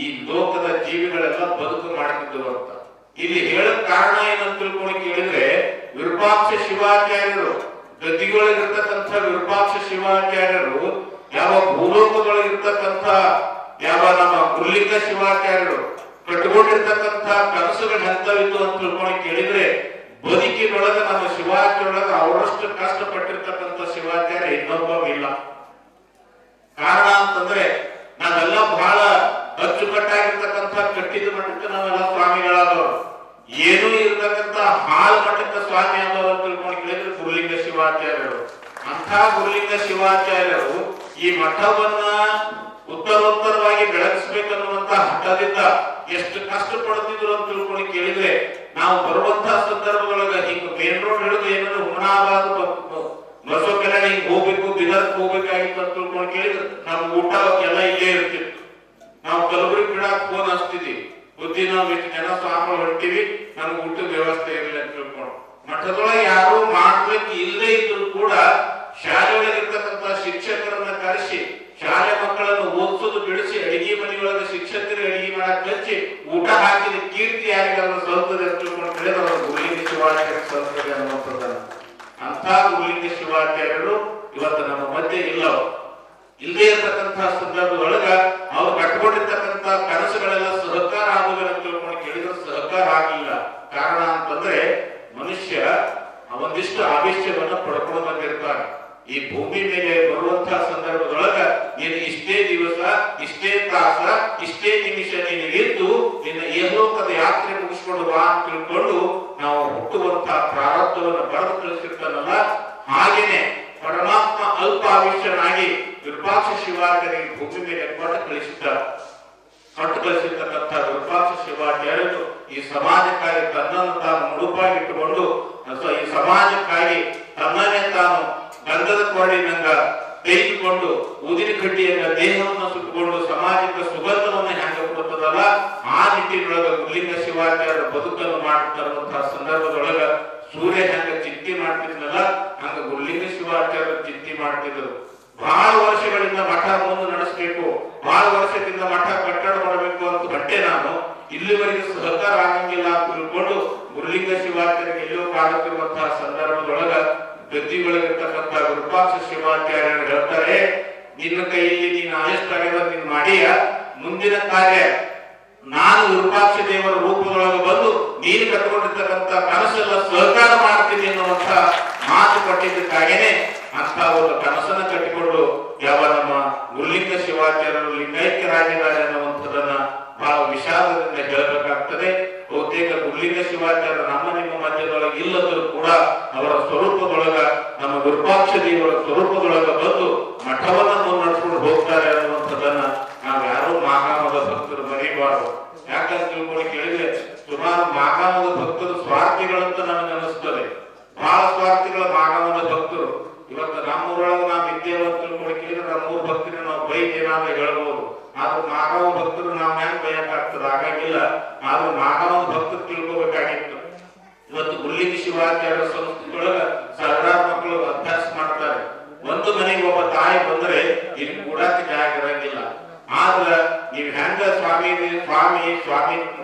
ಈ ಲೋಕದ ಜೀವಿಗಳೆಲ್ಲ ಬದುಕು ಮಾಡ್ತಿದ್ರು ಅಂತ. ಇಲ್ಲಿ ಹೇಳಕ್ ಕಾರಣ ಏನಂತ ತಿಳ್ಕೊಂಡು ಕೇಳಿದ್ರೆ, ವಿರೂಪಾಕ್ಷ ಶಿವಾಚಾರ್ಯರು, ಗದ್ದಿಗೊಳಗಿರ್ತಕ್ಕಂಥ ವಿರೂಪಾಕ್ಷ ಶಿವಾಚಾರ್ಯರು ಯಾವ ಭೂಲೋಕದೊಳಗಿರ್ತಕ್ಕಂಥ ಯಾವ ನಮ್ಮ ಗುರುಲಿಂಗ ಶಿವಾಚಾರ್ಯರು ಕಟ್ಟಿಕೊಂಡಿರ್ತಕ್ಕಂಥ ಕನಸುಗಳು ಎಂತವಿದ್ದು ಅಂತ ತಿಳ್ಕೊಂಡು ಕೇಳಿದ್ರೆ, ಬದುಕಿನೊಳಗ ನಮ್ಮ ಶಿವಾಚಾರ್ಯೊಳಗ ಅವರಷ್ಟು ಕಷ್ಟಪಟ್ಟಿರ್ತಕ್ಕಂಥ ಶಿವಾಚಾರ್ಯ ಇನ್ನೊಬ್ಬ ಇಲ್ಲ. ಕಾರಣ ಅಂತಂದ್ರೆ ನಾವೆಲ್ಲ ಬಹಳ ಅಚ್ಚುಕಟ್ಟಾಗಿರ್ತಕ್ಕಂಥ ಕಟ್ಟಿದ ಮಟ್ಟಕ್ಕೆ ನಾವೆಲ್ಲ ಸ್ವಾಮಿಗಳಾದವರು, ಏನೂ ಇರ್ತಕ್ಕಂಥ ಹಾಳು ಮಟ್ಟಕ್ಕೆ ಸ್ವಾಮಿ ಆದವರು ಅಂತ ತಿಳ್ಕೊಂಡು ಕೇಳಿದ್ರೆ ಗುರುಲಿಂಗ ಶಿವಾಚಾರ್ಯರು. ಅಂಥ ಗುರುಲಿಂಗ ಶಿವಾಚಾರ್ಯರು ಈ ಮಠವನ್ನ ಉತ್ತರೋತ್ತರವಾಗಿ ಬೆಳಗಿಸ್ಬೇಕನ್ನುವಂತ ಹಠದಿಂದ ಎಷ್ಟು ಕಷ್ಟ ಪಡ್ತಿದ್ರು ಅಂತ ತಿಳ್ಕೊಂಡು ಕೇಳಿದ್ರೆ, ನಾವು ಬರುವಂತಹ ಸಂದರ್ಭದೊಳಗ ಹಿಂಗ ಮೇನ್ ರೋಡ್ ಹಿಡಿದು ಏನಾದ್ರು ಹುಮನಾಬಾದ್ ಬಸವಕಲ್ಯಾಣ ಹಿಂಗ್ ಹೋಗ್ಬೇಕು, ಬಿದರ್ಕ್ ಹೋಗ್ಬೇಕಾಗಿತ್ತು ಅಂತ ತಿಳ್ಕೊಂಡು ಕೇಳಿದ್ರೆ ನಮ್ ಊಟ ಎಲ್ಲ ಇಲ್ಲೇ ಇರ್ತಿತ್ತು. ನಾವು ಕಲಬುರಗಿ ಬಿಡಾಕ್ ಫೋನ್ ಹಚ್ತಿದ್ವಿ, ಬುದ್ಧಿ ನಾವು ಎಷ್ಟು ಜನ ಸ್ವಾಮಿಗಳು ಹೊಂಟಿವಿ, ನಮ್ಗೆ ಊಟದ ವ್ಯವಸ್ಥೆ ಇರಲಿಲ್ಲ ಅಂತ ತಿಳ್ಕೊಂಡು. ಮಠದೊಳಗೆ ಯಾರು ಮಾಡ್ಲಿಕ್ಕೆ ಇಲ್ಲೇ ಇದ್ರು ಕೂಡ ಶಾಲೆಯೊಳಗಿರ್ತಕ್ಕಂಥ ಶಿಕ್ಷಕರನ್ನ ಕರೆಸಿ ಶಾಲೆ ಮಕ್ಕಳನ್ನು ಓದಿಸೋದು ಬಿಡಿಸಿ ಅಡಿಗೆ ಮನೆಯೊಳಗೆ ಶಿಕ್ಷಕರಿಗೆ ಅಡಿಗೆ ಮಾಡಕ್ ಹಚ್ಚಿ ಊಟ ಹಾಕಿದ ಕೀರ್ತಿ ಯಾರಿಗಾದ್ರೂ ಸಲ್ತದೆ ಅಂತ ತಿಳ್ಕೊಂಡು ಹೇಳಿದ್ರೆ ಅವರು ಗುರುಲಿಂಗ ಶಿವಾಚಾರ್ಯ ಸಲ್ತದೆ ಅನ್ನುವಂಥದ್ದನ್ನ. ಅಂತ ಗುರುಲಿಂಗ ಶಿವಾಚಾರ್ಯರು ಇವತ್ತು ನಮ್ಮ ಮಧ್ಯೆ ಇಲ್ಲ. ಇಲ್ಲದೆ ಇರತಕ್ಕಂತಹ ಸಂದರ್ಭದೊಳಗ ಅವ್ರು ಕಟ್ಕೊಂಡಿರ್ತಕ್ಕಂಥ ಕನಸುಗಳೆಲ್ಲ ಸಹಕಾರ ಆಗುವ ಅಂತ ತಿಳ್ಕೊಂಡು ಕೇಳಿದ್ರೆ ಸಹಕಾರ ಆಗಲಿಲ್ಲ. ಕಾರಣ ಅಂತಂದ್ರೆ ಮನುಷ್ಯ ಒಂದಿಷ್ಟು ಆವೇಶವನ್ನ ಪಡ್ಕೊಂಡು ಬಂದಿರ್ತಾನೆ. ಈ ಭೂಮಿ ಮೇಲೆ ಬರುವಂತಹ ಸಂದರ್ಭದೊಳಗ ನೀನು ಇಷ್ಟೇ ದಿವಸ, ಇಷ್ಟೇ ತಾಸ, ಇಷ್ಟೇ ನಿಮಿಷ ನಿನಗಿದ್ದು ನಿನ್ನ ಏಲೋಕದ ಯಾತ್ರೆ ಮುಗಿಸ್ಕೊಂಡು ಬಾ ಅಂತ ತಿಳ್ಕೊಂಡು ನಾವು ಹುಟ್ಟುವಂತಹ ಪ್ರಾರಬ್ಧವನ್ನು ಬರೆದು ಕಳಿಸಿರ್ತಾನಲ್ಲ, ಹಾಗೇನೆ ಪರಮಾತ್ಮ ಅಲ್ಪ ಆವಿಷ್ಯನಾಗಿ ವಿರೂಪಾಕ್ಷ ಶಿವಾಚಾರ್ಯರಿಗೆ ಭೂಮಿ ಮೇಲೆ ಕೊಟ್ಟು ಕಳಿಸಿರ್ತಕ್ಕಂಥ ವಿರೂಪಾಕ್ಷ ಶಿವಾಚಾರ್ಯರು ಈ ಸಮಾಜಕ್ಕಾಗಿ ತನ್ನನ್ನು ತಾನು ಮುಡುಪಾಗಿಟ್ಟುಕೊಂಡು ಈ ಸಮಾಜಕ್ಕಾಗಿ ತನ್ನನ್ನೇ ತಾನು ಗಂಧದ ಕೊರಡಿನಂಗ ತೆಗೆದುಕೊಂಡು ಊದಿನ ಕಡ್ಡಿಯನ್ನ ದೇಹವನ್ನು ಸುತ್ತಕೊಂಡು ಸಮಾಜಕ್ಕೆ ಸುಗಂಧವನ್ನು ಹೆಂಗ ಕೊಡುತ್ತದಲ್ಲ, ಆ ನಿಟ್ಟಿನೊಳಗ ಗುರುಲಿಂಗ ಶಿವಾಚಾರ್ಯರ ಬದುಕನ್ನು ಮಾಡುತ್ತಿರುವಂತಹ ಸಂದರ್ಭದೊಳಗ ಸೂರ್ಯ ಹೆಂಗ ಚಿಂತೆ ಮಾಡ್ತಿದ್ನಲ್ಲ, ಹಂಗ ಗುರುಲಿಂಗ ಶಿವಾಚಾರ್ಯರು ಚಿಂತೆ ಮಾಡ್ತಿದ್ರು. ಬಹಳ ವರ್ಷಗಳಿಂದ ಮಠ ಮುಂದೆ ನಡೆಸಬೇಕು, ಬಹಳ ವರ್ಷದಿಂದ ಮಠ ಕಟ್ಟಡ ಮಾಡಬೇಕು ಅಂತ ಬಟ್ಟೆ ನಾನು ಇಲ್ಲಿವರೆಗೆ ಸಹಕಾರ ಆಗಂಗಿಲ್ಲ ಅಂತ ತಿಳ್ಕೊಂಡು ಗುರುಲಿಂಗ ಶಿವಾಚಾರ್ಯರಿಗೆ ಎಲ್ಲೋ ಕಾಡುತ್ತಿರುವಂತಹ ಸಂದರ್ಭದೊಳಗ ಗದ್ದಿಗೊಳಗಿರ್ತಕ್ಕಂಥ ವಿರೂಪಾಕ್ಷ ಶಿವಾಚಾರ್ಯರು ಹೇಳ್ತಾರೆ, ನಿನ್ನ ಕೈಯಲ್ಲಿ ನೀನು ಆಯಷ್ಟಾಗ್ಯದ ನೀನು ಮಾಡಿಯ ಮುಂದಿನ ಕಾರ್ಯ ನಾನು ವಿರೂಪಾಕ್ಷ ದೇವರ ರೂಪದೊಳಗೆ ಬಂದು ನೀನು ಕಟ್ಕೊಂಡಿರ್ತಕ್ಕಂಥ ಕನಸೆಲ್ಲ ಸಹಕಾರ ಮಾಡ್ತೀನಿ ಅನ್ನುವಂತ ಮಾತು ಕೊಟ್ಟಿದ್ದಕ್ಕಾಗೇನೆ ಅಂತ ಒಂದು ಕನಸನ್ನ ಕಟ್ಟಿಕೊಂಡು ಯಾವ ನಮ್ಮ ಗುರುಲಿಂಗ ಶಿವಾಚಾರ್ಯರು ಲಿಂಗೈಕ್ಯರಾಗಿದ್ದಾರೆ ಅನ್ನುವಂಥದ್ದನ್ನ ಬಹಳ ವಿಷಾದದಿಂದ ಹೇಳಬೇಕಾಗ್ತದೆ. ಬಹುತೇಕ ಗುರುಲಿಂಗ ಶಿವಾಚಾರ್ಯರು ನಮ್ಮ ನಿಮ್ಮ ಮಧ್ಯದೊಳಗೆ ಇಲ್ಲದರೂ ಕೂಡ ಅವರ ಸ್ವರೂಪದೊಳಗ ನಮ್ಮ ವಿರೂಪಾಕ್ಷ ದೇವರ ಸ್ವರೂಪದೊಳಗ ಬಂದು ಮಠವನ್ನ ಮುನ್ನಡೆಸ್ಕೊಂಡು ಹೋಗ್ತಾರೆ ಅನ್ನುವಂಥದ್ದನ್ನ ನಾವು ಯಾರು ಮಾಗಾಮದ ಭಕ್ತರು ಮರಿಬಾರದು. ಯಾಕಂತ ತಿಳ್ಕೊಂಡು ಕೇಳಿದ್ರೆ ಸುಮಾರು ಮಾಗಾಮದ ಭಕ್ತರು ಸ್ವಾರ್ಥಿಗಳಂತ ನಮಗೆ ಅನಿಸ್ತದೆ. ಬಹಳ ಸ್ವಾರ್ಥಿಗಳ ಮಾಗಾಮದ ಭಕ್ತರು. ಇವತ್ತು ನಮ್ಮೂರೊಳಗೆ ನಾವು ಇದ್ದೇವೆ ಅಂತ ತಿಳ್ಕೊಂಡು ಕೇಳಿದ್ರೆ ನಮ್ಮೂರ ಭಕ್ತರಿಗೆ ನಾವು ಬೈದೇನಾದ್ರೆ ಹೇಳ್ಬೋದು. ಆದ್ರೂ ಮಾಗಾಮ ಭಕ್ತರು ನಾವು ಹೆಂಗ್ ಬೈಯಕ್ಕಾಗ್ತದೆ? ಆಗಾಗಿಲ್ಲ. ಆದ್ರೂ ಮಾಗಾಮದ ಭಕ್ತರು ತಿಳ್ಕೊಬೇಕಾಗಿತ್ತು. ಇವತ್ತು ಗುರುಲಿಂಗ ಶಿವಾಚಾರ್ಯ ಸಂಸ್ಥೆಯೊಳಗ ಸಾವಿರಾರು ಮಕ್ಕಳು ಅಭ್ಯಾಸ ಮಾಡ್ತಾರೆ. ಒಂದು ಮನೆಗೆ ಒಬ್ಬ ತಾಯಿ ಬಂದ್ರೆ ಇಲ್ಲಿ ಕೂಡಕ್ಕೆ ಜಾಗ ಇರಂಗಿಲ್ಲ. ಆದ್ರ ನೀವು ಹೆಂಗ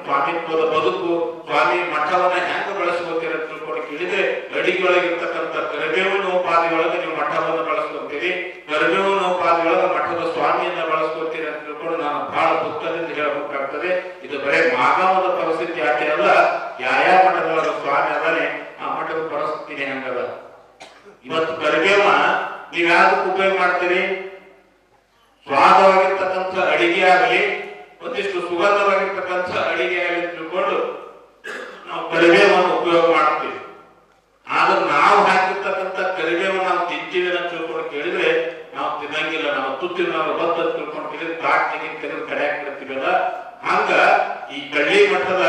ಸ್ವಾಮಿತ್ವದ ಬದುಕು, ಸ್ವಾಮಿ ಮಠವನ್ನ ಹೆಂಗ ಬಳಸ್ಕೋತೀರ ಅಂತ ತಿಳ್ಕೊಂಡು ಕೇಳಿದ್ರೆ ಅಡಿಗೆಯೊಳಗಿರ್ತಕ್ಕಂಥ ಕರಿಬೇವಿನ ಉಪಾದಿಯೊಳಗೆ ನೀವು ಮಠವನ್ನ ಬಳಸ್ಕೊತೀರಿ, ಕರಿಬೇವಿನ ಉಪಾದಿಯೊಳಗೆ ಮಠದ ಸ್ವಾಮಿಯನ್ನ ಬಳಸ್ಕೊತೀರಿ ಅಂತ ತಿಳ್ಕೊಂಡು ನಾನು ಬಹಳ ದುಃಖದಿಂದ ಹೇಳಬೇಕಾಗ್ತದೆ. ಇದು ಬರೇ ಮಾಗಾಮದ ಪರಿಸ್ಥಿತಿ ಆಟೆ ಅಲ್ಲ, ಯಾವ ಮಠದೊಳಗ ಸ್ವಾಮಿ ಅದನ್ನೇ ಆ ಮಠದ ಪರಿಸ್ಥಿತಿನೇ ಹಂಗದ. ಇವತ್ತು ಕರಿಬೇವ ನೀವ್ ಯಾವ್ದಕ್ಕೆ ಉಪಯೋಗ ಮಾಡ್ತೀರಿ? ಸ್ವಾದವಾಗಿರ್ತಕ್ಕಂಥ ಅಡಿಗೆ ಆಗಲಿ, ಒಂದಿಷ್ಟು ಸುಗಂಧವಾಗಿರ್ತಕ್ಕಂಥ ಅಡಿಗೆ ಆಗಲಿ ತಿಳ್ಕೊಂಡು ನಾವು ಕರಿಬೇವನ್ನು ಉಪಯೋಗ ಮಾಡ್ತೀವಿ. ಆದ್ರೆ ನಾವು ಹಾಕಿರ್ತಕ್ಕಂಥ ಕರಿಬೇವನ್ನು ನಾವು ತಿಂತೀವಿ ಅಂತ ತಿಳ್ಕೊಂಡು ಕೇಳಿದ್ರೆ ನಾವು ತಿನ್ನಂಗಿಲ್ಲ. ನಾವು ತುತ್ತಿನ ನಾವು ಬತ್ತ ತಿಳ್ಕೊಂಡು ಕೇಳಿದ್ರೆ ತಾಟಿಗೆ ತೆಗೆದು ಕಡೆಯಾಗಿ ಬಿಡ್ತೀವಲ್ಲ. ಹಂಗ ಈ ಕಳ್ಳಿ ಮಠದ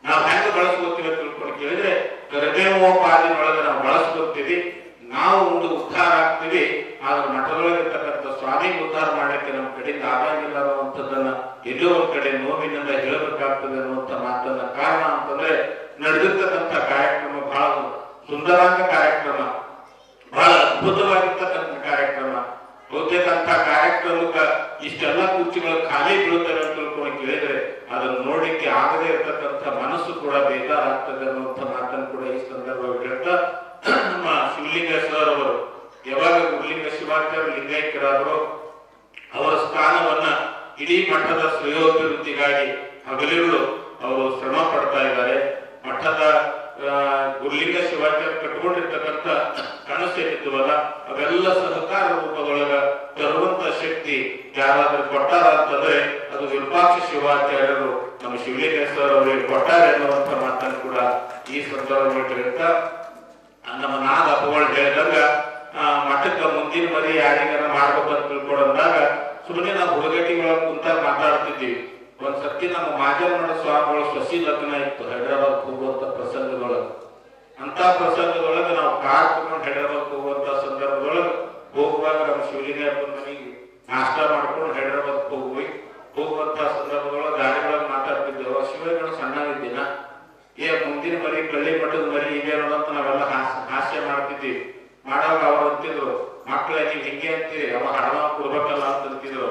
ನಾವು ಹೆಂಗ ಬಳಸ್ಕೊತೀವಿ ಅಂತ ತಿಳ್ಕೊಂಡು ಕೇಳಿದ್ರೆ ಕರಿಬೇವೋಪಾದಿನೊಳಗೆ ನಾವು ಬಳಸ್ಕೊತೀವಿ. ನಾವು ಒಂದು ಉದ್ಧಾರ ಆಗ್ತೀವಿ. ಆದ್ರೆ ಮಠದೊಳಗಿರ್ತಕ್ಕಂಥ ಸ್ವಾಮಿ ಉದ್ಧಾರ ಮಾಡ್ಲಿಕ್ಕೆ ನಮ್ಮ ಕಡೆಯಿಂದ ಆಗಂಗಿಲ್ಲ ಅನ್ನುವಂಥದ್ದನ್ನ ಎಲ್ಲೋ ಒಂದ್ ಕಡೆ ನೋವಿನಿಂದ ಹೇಳಬೇಕಾಗ್ತದೆ ಅನ್ನುವಂಥ ಮಾತನ್ನ. ಕಾರಣ ಅಂತಂದ್ರೆ ನಡೆದಿರ್ತಕ್ಕಂಥ ಕಾರ್ಯಕ್ರಮ ಬಹಳ ಸುಂದರಾಂಗ ಕಾರ್ಯಕ್ರಮ, ಬಹಳ ಅದ್ಭುತವಾಗಿರ್ತಕ್ಕಂಥ ಕಾರ್ಯಕ್ರಮ. ಬಹುತೇಕ ಅಂತ ಕಾರ್ಯಕ್ರಮಕ್ಕೆ ಇಷ್ಟೆಲ್ಲ ಕುರ್ಚಿಗಳು ಖಾಲಿ ಬೀಳುತ್ತವೆ ಅಂತ ತಿಳ್ಕೊಂಡು ಕೇಳಿದ್ರೆ ಅದನ್ನು ನೋಡ್ಲಿಕ್ಕೆ ಆಗದೆ ಇರತಕ್ಕಂಥ ಮನಸ್ಸು ಕೂಡ ಬೇಜಾರಾಗ್ತದೆ ಅನ್ನುವಂಥ ಮಾತನ್ನು ಕೂಡ ಈ ಸಂದರ್ಭವಾಗಿ ಹೇಳ್ತಾ, ನಮ್ಮ ಶಿವಲಿಂಗ ಸರ್ ಅವರು ಯಾವಾಗ ಗುರುಲಿಂಗ ಶಿವಾಚಾರ್ಯ ಲಿಂಗೈಕ್ಯರಾದ್ರು ಅವರ ಸ್ಥಾನವನ್ನ ಇಡೀ ಮಠದ ಶ್ರೇಯೋಭಿವೃದ್ಧಿಗಾಗಿ ಹಗಲಿರುಳು ಅವರು ಶ್ರಮ ಪಡ್ತಾ ಇದ್ದಾರೆ. ಮಠದ ಗುರುಲಿಂಗ ಶಿವಾಚಾರ್ಯ ಕಟ್ಕೊಂಡಿರ್ತಕ್ಕಂಥ ಕನಸೇನಿದ್ವಲ್ಲ ಅವೆಲ್ಲ ಸಹಕಾರ ರೂಪದೊಳಗ ತರುವಂತ ಶಕ್ತಿ ಯಾರಾದ್ರೂ ಕೊಟ್ಟಾರ ಅಂತಂದ್ರೆ ಅದು ವಿರೂಪಾಕ್ಷ ಶಿವಾಚಾರ್ಯರು ನಮ್ಮ ಶಿವಲಿಂಗ ಸರ್ ಅವರಿಗೆ ಕೊಟ್ಟಾರೆ ಅನ್ನುವಂಥ ಮಾತನ್ನು ಕೂಡ ಈ ಸಂದರ್ಭದಲ್ಲಿ ಹೇಳ್ತಾ, ನಮ್ಮ ನಾದ ಅಪ್ಪಗಳು ಹೇಳಿದಾಗ ಮಠಕ್ಕ ಮುಂದಿನ ಮರಿ ಯಾರಿಗಾರ ಮಾಡ್ಬೇಕಂತ ತಿಳ್ಕೊಂಡಾಗ ಸುಮ್ಮನೆ ನಾವು ಹುಡುಗಟ್ಟಿಗಳೊಳಗೆ ಕುಂತ ಮಾತಾಡ್ತಿದ್ದೀವಿ. ಒಂದ್ ಸತಿ ನಮ್ಮ ಮಾಜಮ್ಮನ ಸ್ವಾಮಿಗಳ ಸಸಿ ಲಗ್ನ ಇತ್ತು ಹೈದರಾಬಾದ್ ಹೋಗುವಂತ ಪ್ರಸಂಗದೊಳಗೆ. ಅಂತ ಪ್ರಸಂಗದೊಳಗೆ ನಾವು ಕಾರ್ ತಗೊಂಡು ಹೈದರಾಬಾದ್ ಹೋಗುವಂತ ಸಂದರ್ಭದೊಳಗೆ ಹೋಗುವಾಗ ನಮ್ಮ ಶಿವಲಿಂಗಪ್ಪನ ಮನೆಗೆ ನಾಷ್ಟ ಮಾಡ್ಕೊಂಡು ಹೈದರಾಬಾದ್ ಹೋಗುವಂತ ಸಂದರ್ಭದೊಳಗೆ ದಾರಿಗಳೊಳಗೆ ಮಾತಾಡ್ತಿದ್ದೇವೆ. ಶಿವಗಣ ಸಣ್ಣವಿದ್ದೀನ ಮುಂದಿನ ಮರಿ ಕಳ್ಳಿ ಮಠದ ಮರಿ ಇದೆ ಅನ್ನೋದಂತ ನಾವೆಲ್ಲ ಹಾಸ್ಯ ಮಾಡ್ತಿದ್ದೀವಿ. ಮಾಡಾಗ ಅವ್ರು ಅಂತಿದ್ರು, ಮಕ್ಕಳ ನೀವು ಹಿಂಗೆ ಅಂತೀರಿ, ಅವ ಹಣ ಕೊಡ್ಬೇಕಲ್ಲ ಅಂತ ಅಂತಿದ್ರು.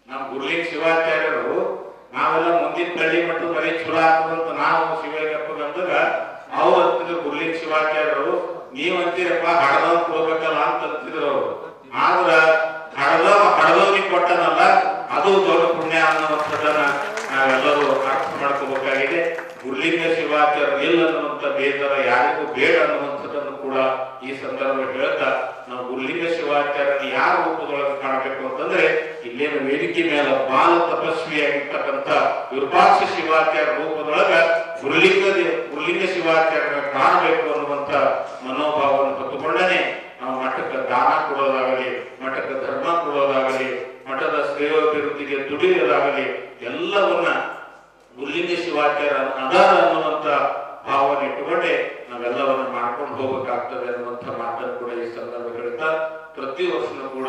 ನಮ್ ಗುರುಲಿಂಗ ಶಿವಾಚಾರ್ಯರು ನಾವೆಲ್ಲ ಮುಂದಿನ ಕಳ್ಳಿ ಮಠದ ಮರಿ ಚಲೋ ಆಗ್ತದಂತ ನಾವು ಶಿವಲಿಂಗಪ್ಪಗೆ ಅಂದಾಗ ಅವ್ರು ಅಂತಿದ್ರು ಗುರುಲಿಂಗ ಶಿವಾಚಾರ್ಯರು, ನೀವ್ ಅಂತೀರಪ್ಪ ಹಡದವ್ ಕೊಡ್ಬೇಕಲ್ಲ ಅಂತ ಅಂತಿದ್ರು ಅವರು. ಆದ್ರ ಹಡದವ್ರಿಗೆ ಕೊಟ್ಟನಲ್ಲ ಅದು ದೊಡ್ಡ ಪುಣ್ಯ ಅನ್ನುವಂಥದ್ದನ್ನ ನಾವೆಲ್ಲರೂ ಅರ್ಥ ಮಾಡ್ಕೋಬೇಕಾಗಿದೆ. ಗುರುಲಿಂಗ ಶಿವಾಚಾರ್ಯ ಇಲ್ಲ ಅನ್ನುವಂಥ ಬೇಸರ ಯಾರಿಗೂ ಬೇಡ ಅನ್ನುವಂಥದ್ದನ್ನು ಕೂಡ ಈ ಸಂದರ್ಭ ಹೇಳ್ತಾ, ನಾವು ಗುರುಲಿಂಗ ಶಿವಾಚಾರ್ಯನ ಯಾವ ರೂಪದೊಳಗೆ ಕಾಣಬೇಕು ಅಂತಂದ್ರೆ ಇಲ್ಲೇನು ವೇದಿಕೆ ಮೇಲೆ ಬಾಲ ತಪಸ್ವಿಯಾಗಿರ್ತಕ್ಕಂಥ ವಿರೂಪಾಕ್ಷ ಶಿವಾಚಾರ್ಯ ರೂಪದೊಳಗ ಗುರುಲಿಂಗ ಶಿವಾಚಾರ್ಯನ ಕಾಣಬೇಕು ಅನ್ನುವಂಥ ಮನೋಭಾವವನ್ನು ಹೊತ್ತುಕೊಂಡನೆ ನಾವು ಮಠಕ್ಕೆ ದಾನ ಕೊಡೋದಾಗಲಿ, ಮಠಕ್ಕೆ ಧರ್ಮ ಕೊಡೋದಾಗಲಿ, ಮಠದ ಶ್ರೇಯೋಭಿವೃದ್ಧಿಗೆ ದುಡಿಯೋದಾಗಲಿ ಎಲ್ಲವನ್ನ ಗುರುಲಿಂಗ ಶಿವಾಚಾರ್ಯ ಅದಾರ ಅನ್ನುವಂಥ ಭಾವನೆ ಇಟ್ಟುಕೊಂಡೆ ನಾವೆಲ್ಲವನ್ನ ಮಾಡ್ಕೊಂಡು ಹೋಗ್ಬೇಕಾಗ್ತದೆ ಅನ್ನುವಂಥ ಮಾತನ್ನು ಕೂಡ ಈ ಸಂದರ್ಭ ಹೇಳ್ತಾ, ಪ್ರತಿ ವರ್ಷನೂ ಕೂಡ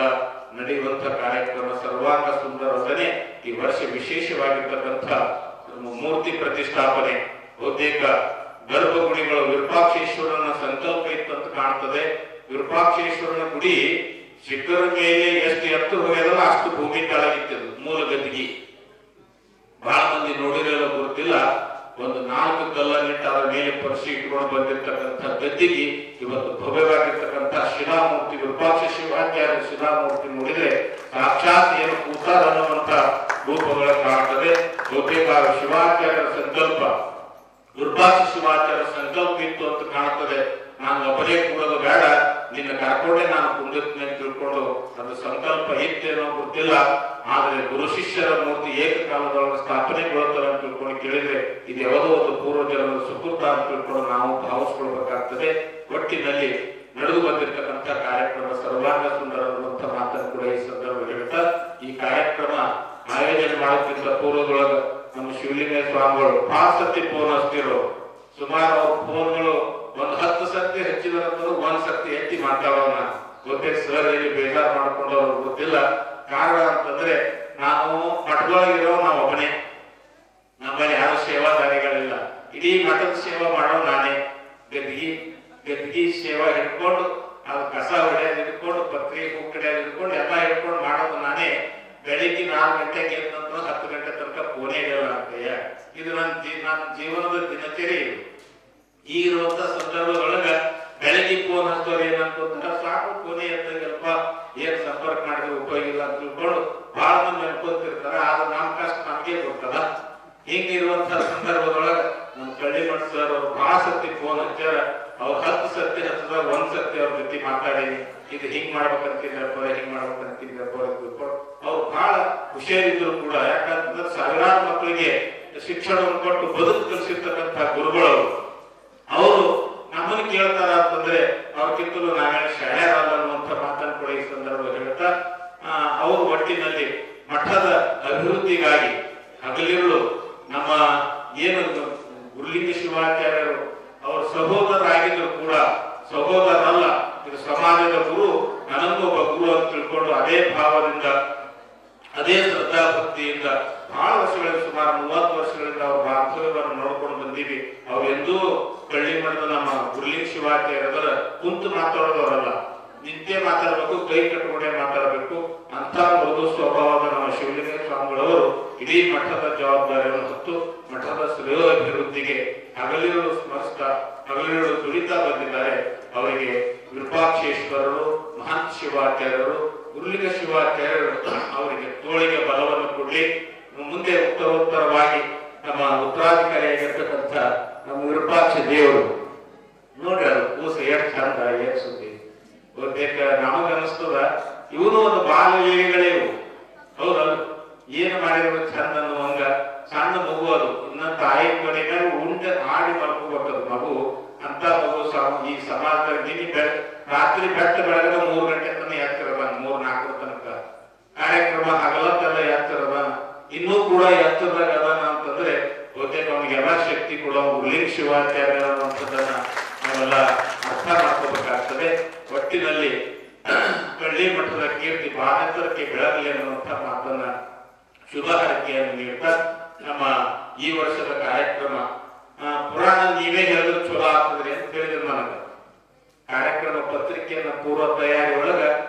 ನಡೆಯುವಂತ ಕಾರ್ಯಕ್ರಮ ಸರ್ವಾಂಗ ಸುಂದರವನ್ನೇ ಈ ವರ್ಷ ವಿಶೇಷವಾಗಿರ್ತಕ್ಕಂಥ ಮೂರ್ತಿ ಪ್ರತಿಷ್ಠಾಪನೆ. ಬಹುತೇಕ ಗರ್ಭಗುಡಿಗಳು ವಿರೂಪಾಕ್ಷೇಶ್ವರನ ಸಂಕಲ್ಪ ಇತ್ತಂತ ಕಾಣ್ತದೆ. ವಿರೂಪಾಕ್ಷೇಶ್ವರನ ಗುಡಿ ಶಿಖರ ಮೇಲೆ ಎಷ್ಟು ಎತ್ತು ಹೋಗ್ಯದಲ್ಲ ಅಷ್ಟು ಭೂಮಿ ಕೆಳಗಿತ್ತು ಮೂಲ ಗದ್ದಿಗೆ. ಬಹಳ ಮಂದಿ ನೋಡಿರಲ್ಲ ಗೊತ್ತಿಲ್ಲ. ಒಂದು 4 ಕಲ್ಲನ್ನಿಟ್ಟು ಅದರ ಮೇಲೆ ಪರಿಸಿ ಇಟ್ಕೊಂಡು ಬಂದಿರತಕ್ಕಂಥ ಗದ್ದಿಗೆ ಇವತ್ತು ಭವ್ಯವಾಗಿರ್ತಕ್ಕಂಥ ಶಿಲಾಮೂರ್ತಿ ವಿರೂಪಾಕ್ಷ ಶಿವಾಚಾರ್ಯ ಶಿಲಾಮೂರ್ತಿ ನೋಡಿದ್ರೆ ಸಾಕ್ಷಾತ್ ಏನು ಕೂತಾರ ಅನ್ನುವಂತ ರೂಪಗಳು ಕಾಣ್ತದೆ. ಬಹುತೇಕ ಶಿವಾಚಾರ್ಯರ ಸಂಕಲ್ಪ ವಿರೂಪಾಕ್ಷ ಶಿವಾಚಾರ್ಯ ಸಂಕಲ್ಪ ಇತ್ತು ಅಂತ ಕಾಣ್ತದೆ. ನಾನು ಒಬ್ಬರೇ ಕೂಡೋದು ಬೇಡ, ನಿನ್ನ ಕರ್ಕೊಂಡೆ ನಾನು ಕುಂದಿರ್ತೀನಿ ಅಂತ ತಿಳ್ಕೊಂಡು ಅದು ಸಂಕಲ್ಪ ಇತ್ತೇನೋ ಗೊತ್ತಿಲ್ಲ. ಆದ್ರೆ ಗುರು ಶಿಷ್ಯರ ಮೂರ್ತಿ ಏಕಕಾಲದೊಳಗೆ ಸ್ಥಾಪನೆಗೊಳ್ತಾರೆ ಅಂತ ತಿಳ್ಕೊಂಡು ಕೇಳಿದ್ರೆ ಇದು ಯಾವುದೋ ಒಂದು ಪೂರ್ವಜರ ಸುಕೃತ ಅಂತ ತಿಳ್ಕೊಂಡು ನಾವು ಭಾವಿಸ್ಕೊಳ್ಬೇಕಾಗ್ತದೆ. ಒಟ್ಟಿನಲ್ಲಿ ನಡೆದು ಬಂದಿರತಕ್ಕಂಥ ಕಾರ್ಯಕ್ರಮ ಸರ್ವಾಂಗ ಸುಂದರವಾದಂಥ ಮಾತನ್ನು ಕೂಡ ಈ ಸಂದರ್ಭ ಹೇಳ್ತಾ, ಈ ಕಾರ್ಯಕ್ರಮ ಆಯೋಜನೆ ಮಾಡುತ್ತಿದ್ದ ಪೂರ್ವದೊಳಗ ನಮ್ಮ ಶಿವಲಿಂಗ ಸ್ವಾಮಿಗಳು ಸತಿ ಫೋನ್ ಹಚ್ತಿರೋ, ಸುಮಾರು ಅವ್ರ ಫೋನ್ಗಳು ಒಂದು 10 ಸರ್ತಿ ಹೆಚ್ಚಿದ್ರು 1 ಸರ್ತಿ ಎತ್ತಿ ಮಾತಾಡೋಣ. ಗೊತ್ತೇ ಸರ್ ಇಲ್ಲಿ ಬೇಜಾರು ಮಾಡ್ಕೊಂಡು ಅವ್ರಿಗೆ ಗೊತ್ತಿಲ್ಲ. ಕಾರಣ ಅಂತಂದ್ರೆ ನಾವು ಮಠದೊಳಗಿರೋ ನಾವು ಒಬ್ಬನೇ, ನಮ್ಮಲ್ಲಿ ಯಾರು ಸೇವಾದಾರಿಗಳಿಲ್ಲ. ಇಡೀ ಮಠದ ಸೇವಾ ಮಾಡೋ ನಾನೇ. ಗದ್ಗಿ ಸೇವಾ ಹಿಡ್ಕೊಂಡು ಅದು ಕಸ ಹೊಡೆಯೋದು ಹಿಡ್ಕೊಂಡು ಪತ್ರಿಕೆ ಬುಕ್ ಹಿಡಿಯೋದು ಹಿಡ್ಕೊಂಡು ಎಲ್ಲ ಹಿಡ್ಕೊಂಡು ಮಾಡೋದು ನಾನೇ. ಬೆಳಿಗ್ಗೆ 4 ಗಂಟೆಗೆ ಎದ್ದ ನಂತರ 10 ಗಂಟೆ ತನಕ ಫೋನೇ ಇರಲ್ಲ ಅಂತಯ್ಯ. ಇದು ನನ್ನ ಜೀವನದ ದಿನಚರಿ. ಈಗಿರುವಂತ ಸಂದರ್ಭದೊಳಗ ಬೆಳಗ್ಗೆ ಫೋನ್ ಹಚ್ಚೋರು ಏನಂತ ಸಾಕು ಫೋನೇ ಎತ್ತಪ್ಪ ಏನ್ ಸಂಪರ್ಕ ಮಾಡಿದ್ರೆ ಉಪಯೋಗ ಇಲ್ಲ ಅಂತ ತಿಳ್ಕೊಂಡು ಬಹಳ ಮಂದಿ ಅನ್ಕೋತಿರ್ತಾರ. ಆದ್ರೆ ನಮ್ ಕಷ್ಟ ನಮ್ಗೆ ಗೊತ್ತದ. ಹಿಂಗಿರುವಂತಹ ಸಂದರ್ಭದೊಳಗ ನಮ್ ಕಳ್ಳಿಮಠ ಸರ್ ಅವ್ರು ಬಹಳ ಸರ್ತಿ ಫೋನ್ ಹಚ್ಚಾರ. ಅವ್ರು 10 ಸರ್ತಿ ಹಚ್ಚದಾಗ 1 ಸರ್ತಿ ಅವ್ರ ಜೊತೆ ಮಾತಾಡೀನಿ. ಇದು ಹಿಂಗ್ ಮಾಡ್ಬೇಕಂತಿದ್ದಪ್ಪ, ಹಿಂಗ್ ಮಾಡ್ಬೇಕಂತಿದ್ದಪ್ಪ ತಿಳ್ಕೊಂಡು ಅವ್ರು ಬಹಳ ಹುಷಾರಿದ್ರು ಕೂಡ. ಯಾಕಂತಂದ್ರೆ ಸಾವಿರಾರು ಮಕ್ಕಳಿಗೆ ಶಿಕ್ಷಣವನ್ನು ಕೊಟ್ಟು ಬದುಕು ಕಲಿಸಿರ್ತಕ್ಕಂಥ ಗುರುಗಳು ಅವರು ನಮ್ಮನ್ನು ಕೇಳ್ತಾರ ಅಂತಂದ್ರೆ ಅವ್ರಕ್ಕಿಂತಲೂ ನಾವೇನು ಶಾಳ್ಯಾರಲ್ಲ ಅನ್ನುವಂಥ ಮಾತನ್ನು ಕೂಡ ಈ ಸಂದರ್ಭ ಹೇಳ್ತಾ, ಅವರು ಒಟ್ಟಿನಲ್ಲಿ ಮಠದ ಅಭಿವೃದ್ಧಿಗಾಗಿ ಹಗಲಿರುಳು ನಮ್ಮ ಏನು ಗುರುಲಿಂಗ ಶಿವಾಚಾರ್ಯರು ಅವರ ಸಹೋದರರಾಗಿದ್ರು ಕೂಡ ಸಹೋದರರಲ್ಲ, ಇದು ಸಮಾಜದ ಗುರು, ನನಗೂ ಒಬ್ಬ ಗುರು ಅಂತ ತಿಳ್ಕೊಂಡು ಅದೇ ಭಾವದಿಂದ ಅದೇ ಶ್ರದ್ಧಾ ಭಕ್ತಿಯಿಂದ ಬಹಳ ವರ್ಷಗಳಿಂದ ಸುಮಾರು 30 ವರ್ಷಗಳಿಂದ ಅವ್ರ ಬಾಂಧವ್ಯವನ್ನು ನೋಡ್ಕೊಂಡು ಬಂದೀವಿ. ಅವ್ರು ಎಂದೂ ಕಳ್ಳಿ ಮಠದ ನಮ್ಮ ಗುರುಲಿಂಗ ಶಿವಾಚಾರ್ಯರ ಕುಂತು ಮಾತಾಡೋದವರಲ್ಲ, ನಿತ್ಯ ಮಾತಾಡಬೇಕು, ಕೈ ಕಟ್ಟುಕೊಂಡೇ ಮಾತಾಡಬೇಕು. ಅಂತ ಮೃದು ಸ್ವಭಾವದ ನಮ್ಮ ಶಿವಲಿಂಗ ಸ್ವಾಮಿಗಳವರು ಇಡೀ ಮಠದ ಜವಾಬ್ದಾರಿಯನ್ನು ಹೊತ್ತು ಮಠದ ಶ್ರೇಯೋಭಿವೃದ್ಧಿಗೆ ಹಗಲಿರುಳು ಸ್ಮರಿಸ್ತಾ ಹಗಲಿರುಳು ದುಡಿತಾ ಬಂದಿದ್ದಾರೆ. ಅವರಿಗೆ ವಿರೂಪಾಕ್ಷೇಶ್ವರರು, ಮಹಾಂತ ಶಿವಾಚಾರ್ಯರು, ಗುರುಲಿಂಗ ಶಿವಾಚಾರ್ಯರು ಅವರಿಗೆ ತೋಳಿಗೆ ಬಲವನ್ನು ಕೊಡ್ಲಿ. ಮುಂದೆ ಉತ್ತರೋತ್ತರವಾಗಿ ನಮ್ಮ ಉತ್ತರಾಧಿಕಾರಿಯಾಗಿರ್ತಕ್ಕಂಥ ನಮ್ಮ ವಿರೂಪಾಕ್ಷ ದೇವರು ನೋಡ್ರಿ, ಅದು ಕೂಸ ಎಷ್ಟು ಚಂದ, ಎಷ್ಟು ಸುದ್ದಿ ಬಹುತೇಕ ನಮಗನ್ನಿಸ್ತದ ಇವನು ಒಂದು ಬಾಲಲೀಲೆಗಳೇ ಇವು. ಹೌದಲ್ಲ, ಏನು ಮಾಡಿದ್ರು ಚಂದ ಅನ್ನುವಂಗ ಸಣ್ಣ ಮಗು ಅದು. ಇನ್ನ ತಾಯಿ ಕಡೆಗೆ ಉಂಡೆ ಆಡಿ ಮಲ್ಕೋಬೇಕದು ಮಗು. ಅಂತ ಮಗು ಈ ಸಮಾಜದಲ್ಲಿ ರಾತ್ರಿ ಬೆಟ್ಟ ಬೆಳಗ್ಗೆ 3 ಗಂಟೆ ತನಕ ಎತ್ತಿರದ, 3-4 ತನಕ ಕಾರ್ಯಕ್ರಮ ಹಗಲತ್ತೆಲ್ಲ ಎತ್ತಿರದ, ಇನ್ನೂ ಕೂಡ ಎತ್ತರದಾಗ ಅದಾನ ಅಂತಂದ್ರೆ ಬಹುತೇಕ ಅವನಿಗೆ ಎಲ್ಲ ಶಕ್ತಿ ಕೂಡ ಗುರುಲಿಂಗ ಶಿವಾಚಾರ್ಯ ಅನ್ನುವಂಥದ್ದನ್ನ ನಾವೆಲ್ಲ ಅರ್ಥ ಮಾಡ್ಕೋಬೇಕಾಗ್ತದೆ. ಒಟ್ಟಿನಲ್ಲಿ ಕಳ್ಳಿ ಮಠದ ಕೀರ್ತಿ ಬಾನೆತ್ತರಕ್ಕೆ ಬೆಳಗಲಿ ಅನ್ನುವಂಥ ಮಾತನ್ನ ಶುಭ ಹಾರೈಕೆಯನ್ನು ನೀಡ್ತಾ ನಮ್ಮ ಈ ವರ್ಷದ ಕಾರ್ಯಕ್ರಮ ಪುರಾಣ ನೀವೇ ಹೇಳಿದ್ರು ಚಲೋ ಆಗ್ತದ್ರಿ ಅಂತ ಹೇಳಿದ್ರು. ನನಗ ಕಾರ್ಯಕ್ರಮ ಪತ್ರಿಕೆಯನ್ನ ಪೂರ್ವ ತಯಾರಿ ಒಳಗ